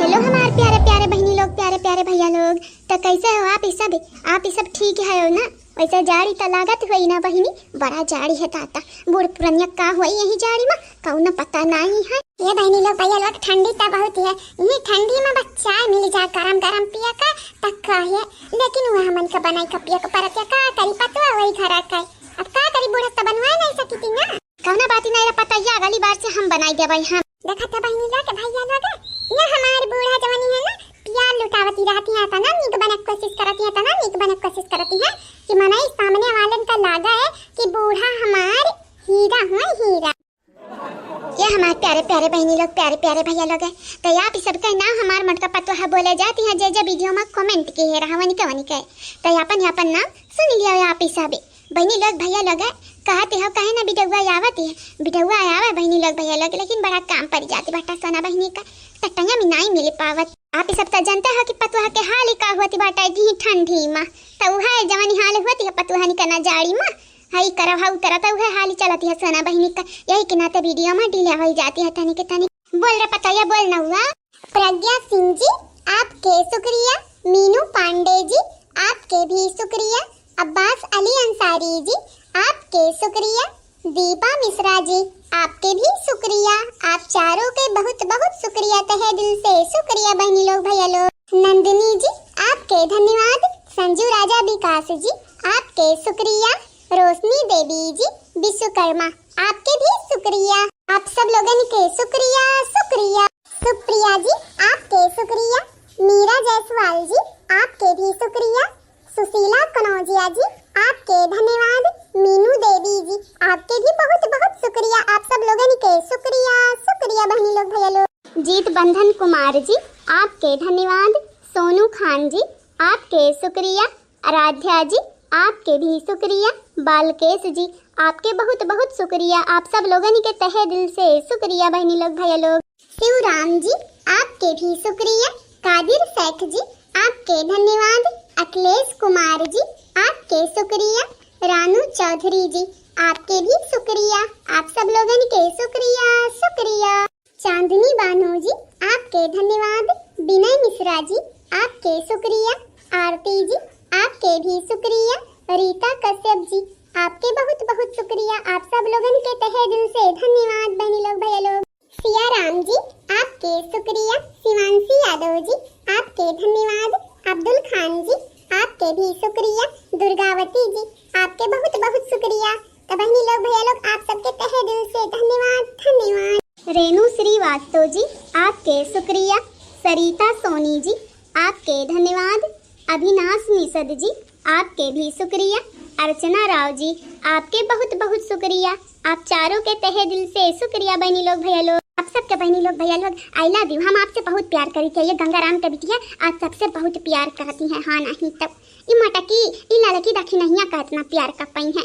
हेलो हमारे प्यारे प्यारे बहनी लोग प्यारे प्यारे भैया लोग तो कैसे हो आप ये सब ठीक है हो ना। वैसे जाड़ी तो लागत हुई ना बहनी बड़ा जाड़ी है ताता बूढ़ पुरनिया का हुई यही जाड़ी में कौन पता नहीं है। ये बहनी लोग भैया लोग ठंडी तो बहुत है ये ठंडी में बस चाय मिल जाए गरम गरम पिया का तक है लेकिन वह मन का बनाई का पिया का परत का करी पतवा वही घर का अब का करी बूढ़ा तो बनवा नहीं सकी थी ना कौना बात नहीं पता या अगली बार से हम बनाई दे भाई हम देखा था बहनी लोग भैया लोग ये हमारे बूढ़ा जवानी है ना प्यार लुटावती रहती है तना नीक बनक कोशिश करती है तना नीक बनक कोशिश करती है कि मनाई सामने वाले का लागा है कि बूढ़ा हमार हीरा है हीरा। ये हमारे प्यारे प्यारे बहनी लोग प्यारे प्यारे भैया लोग है तो आप सबका नाम हमारे मटका पतो है बोले जाती है जे वीडियो में कमेंट की है रहवनी के तो अपन नाम सुन लिया आप सब बहनी लोग भैया लोग कहते हो कहे ना बिटुआ आवत है बिटुआ आवे बहनी लोग भैया लोग लेकिन बड़ा काम पड़ जाती बाटा सोना बहनी का टटंगा में नहीं मिल पावत। आप सब तो जानते हो कि पतुहा के हाल का होती बाटा जी ठंडी में तो वह जवानी हाल होती है पतुहा निकना जाड़ी में हाई करा हाउ करा तो वह हाल चलती है सोना बहनी का यही के नाते वीडियो में डिले हो जाती है तनी के तनी बोल रहा पता या बोल ना हुआ। प्रज्ञा सिंह जी आपके शुक्रिया, मीनू पांडे जी आपके भी शुक्रिया, अब्बास अली अंसारी जी आपके शुक्रिया, दीपा मिश्रा जी आपके भी शुक्रिया। आप चारों के बहुत बहुत शुक्रिया तहे दिल से शुक्रिया बहनी लोग भैया लोग। नंदिनी जी आपके धन्यवाद। संजू राजा विकास जी आपके शुक्रिया। रोशनी देवी जी विश्वकर्मा आपके भी शुक्रिया। आप सब लोगों के शुक्रिया शुक्रिया। सुप्रिया जी आपके शुक्रिया। मीरा जायसवाल जी आपके भी शुक्रिया। सुशीला कनौजिया जी आपके धन्यवाद। मीनू देवी जी आपके भी बहुत बहुत शुक्रिया। आप सब लोगों के शुक्रिया शुक्रिया बहनी लोग भैया लोग। जीत बंधन कुमार जी आपके धन्यवाद। सोनू खान जी आपके शुक्रिया। आराध्या जी आपके भी शुक्रिया। बालकेश जी आपके बहुत बहुत शुक्रिया। आप सब लोगों के तहे दिल से शुक्रिया बहनी लोग भैया लोग। शिवराम जी आपके भी शुक्रिया। कादिर शेख जी आपके धन्यवाद। अखिलेश कुमार जी आपके शुक्रिया। रानू चौधरी जी आपके भी शुक्रिया। आप सब लोगों के शुक्रिया शुक्रिया। चांदनी बानो जी आपके धन्यवाद। विनय मिश्रा जी आपके शुक्रिया। आरती जी आपके भी शुक्रिया। रीता कश्यप जी आपके बहुत बहुत शुक्रिया। आप सब लोगों के तहे दिल से धन्यवाद बहनी लोग भैया लोग। सिया राम जी आपके शुक्रिया। शिवांशी यादव जी आपके धन्यवाद। अब्दुल खान जी आपके भी शुक्रिया। दुर्गावती जी आपके बहुत बहुत शुक्रिया। तो बहनी लोग भैया लोग आप सबके तहे दिल से धन्यवाद धन्यवाद। रेणु श्रीवास्तव जी आपके शुक्रिया। सरिता सोनी जी आपके धन्यवाद। अभिनाश निषद जी आपके भी शुक्रिया। अर्चना राव जी आपके बहुत बहुत शुक्रिया। आप चारों के तहे दिल से शुक्रिया बहनी लोग भैया लोग। आप सबके बहनी लोग भैया लोग आई लव यू। हम आपसे बहुत प्यार करते हैं। ये गंगाराम का बिटिया आप सबसे बहुत प्यार करती हैं। हाँ नहीं तब ये मटकी ये लड़की दखी नहीं का इतना प्यार कर पाई है।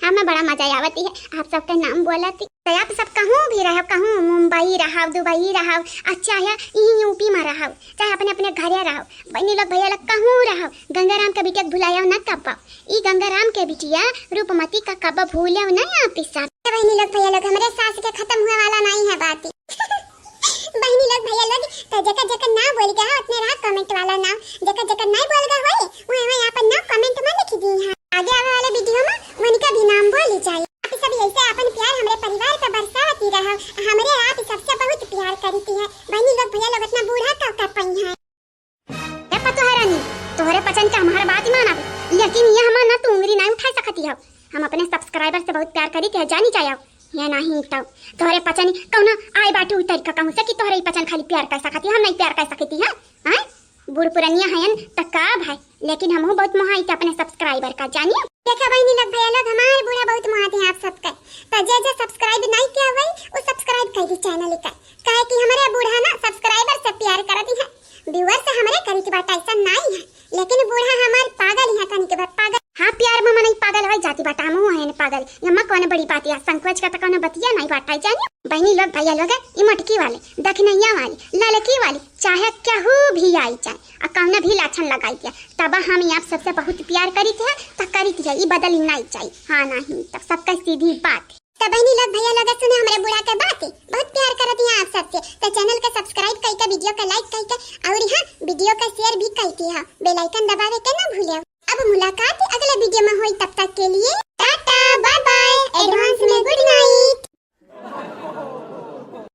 हमें बड़ा मजा आवती है। आप सबका नाम बोला थी तो आप सब कहूँ भी रहो कहूँ मुंबई रहो दुबई रहो अच्छा है यही यूपी में रहो चाहे अपने अपने घरे रहो बहनी लोग भैया लोग कहूँ रहो गंगाराम का बिटिया भुलाया न कब ई गंगाराम के बिटिया रूपमती का कब भूले न आप सब बहनी लोग भैया लोग। हमारे सास के खत्म हुए वाला नहीं है बात बहनी लोग भैया लोग। तो जगह जगह ना बोल गया उतने रहा कमेंट वाला नाम जगह जगह नहीं बोल गया होई वहाँ यहाँ पर नाम कमेंट में लिख दी है। आगे आने वाले वीडियो में उनका भी नाम बोली चाहिए। आप सब ऐसे अपन पचन के हमारा बात माना, लेकिन ये हमारा ना तू उंगली नहीं उठा सकती हो। हम अपने सब्सक्राइबर से बहुत प्यार करी के जानी चाहिए या नहीं तो तोहरे पचन कौन आए बाटे उतर का कहूं से कि तोहरे पचन खाली प्यार कर सकती, हम नहीं प्यार कर सकती है। हां बूढ़ पुरानिया हयन त का भाई, लेकिन हमहु बहुत मोहाई के अपने सब्सक्राइबर का जानिए। देखा बहनी लोग भैया लोग हमारे बूढ़ा बहुत मोहाते हैं आप सबका, तो जे सब्सक्राइब नहीं किया हुआ वो सब्सक्राइब कर दी चैनल का, काहे कि हमारे बूढ़ा ना सब्सक्राइबर से प्यार करती है, व्यूअर से हमारे करी की बात ऐसा नहीं है, लेकिन बूढ़ा हमारे पागल है कनी के बात पागल। हाँ प्यार में नहीं पागल हो जाती बाटा, हम है पागल यम्मा कौन बड़ी बात है, संकोच का तो कौन बतिया नहीं बाटा जानिए। बहनी लोग भैया लोग ये मटकी वाले, दखनैया वाली, ललकी वाली, चाहे केहू भी आई जाए और कौन भी लाछन लगाई दिया, तब हम आप सबसे बहुत प्यार करी थे तो करी थी, ये बदल नहीं चाहिए। हाँ नहीं तब सबका सीधी बात है। तो बहनी लोग भैया लोग सुने हमारे बुढ़ा के बातें, बहुत प्यार करती हैं आप सबसे, तो चैनल का सब्सक्राइब करके वीडियो का लाइक करके और हाँ वीडियो का शेयर भी करती है, बेल आइकन दबावे के ना भूले। अब मुलाकात अगले वीडियो में हुई, तब तक के लिए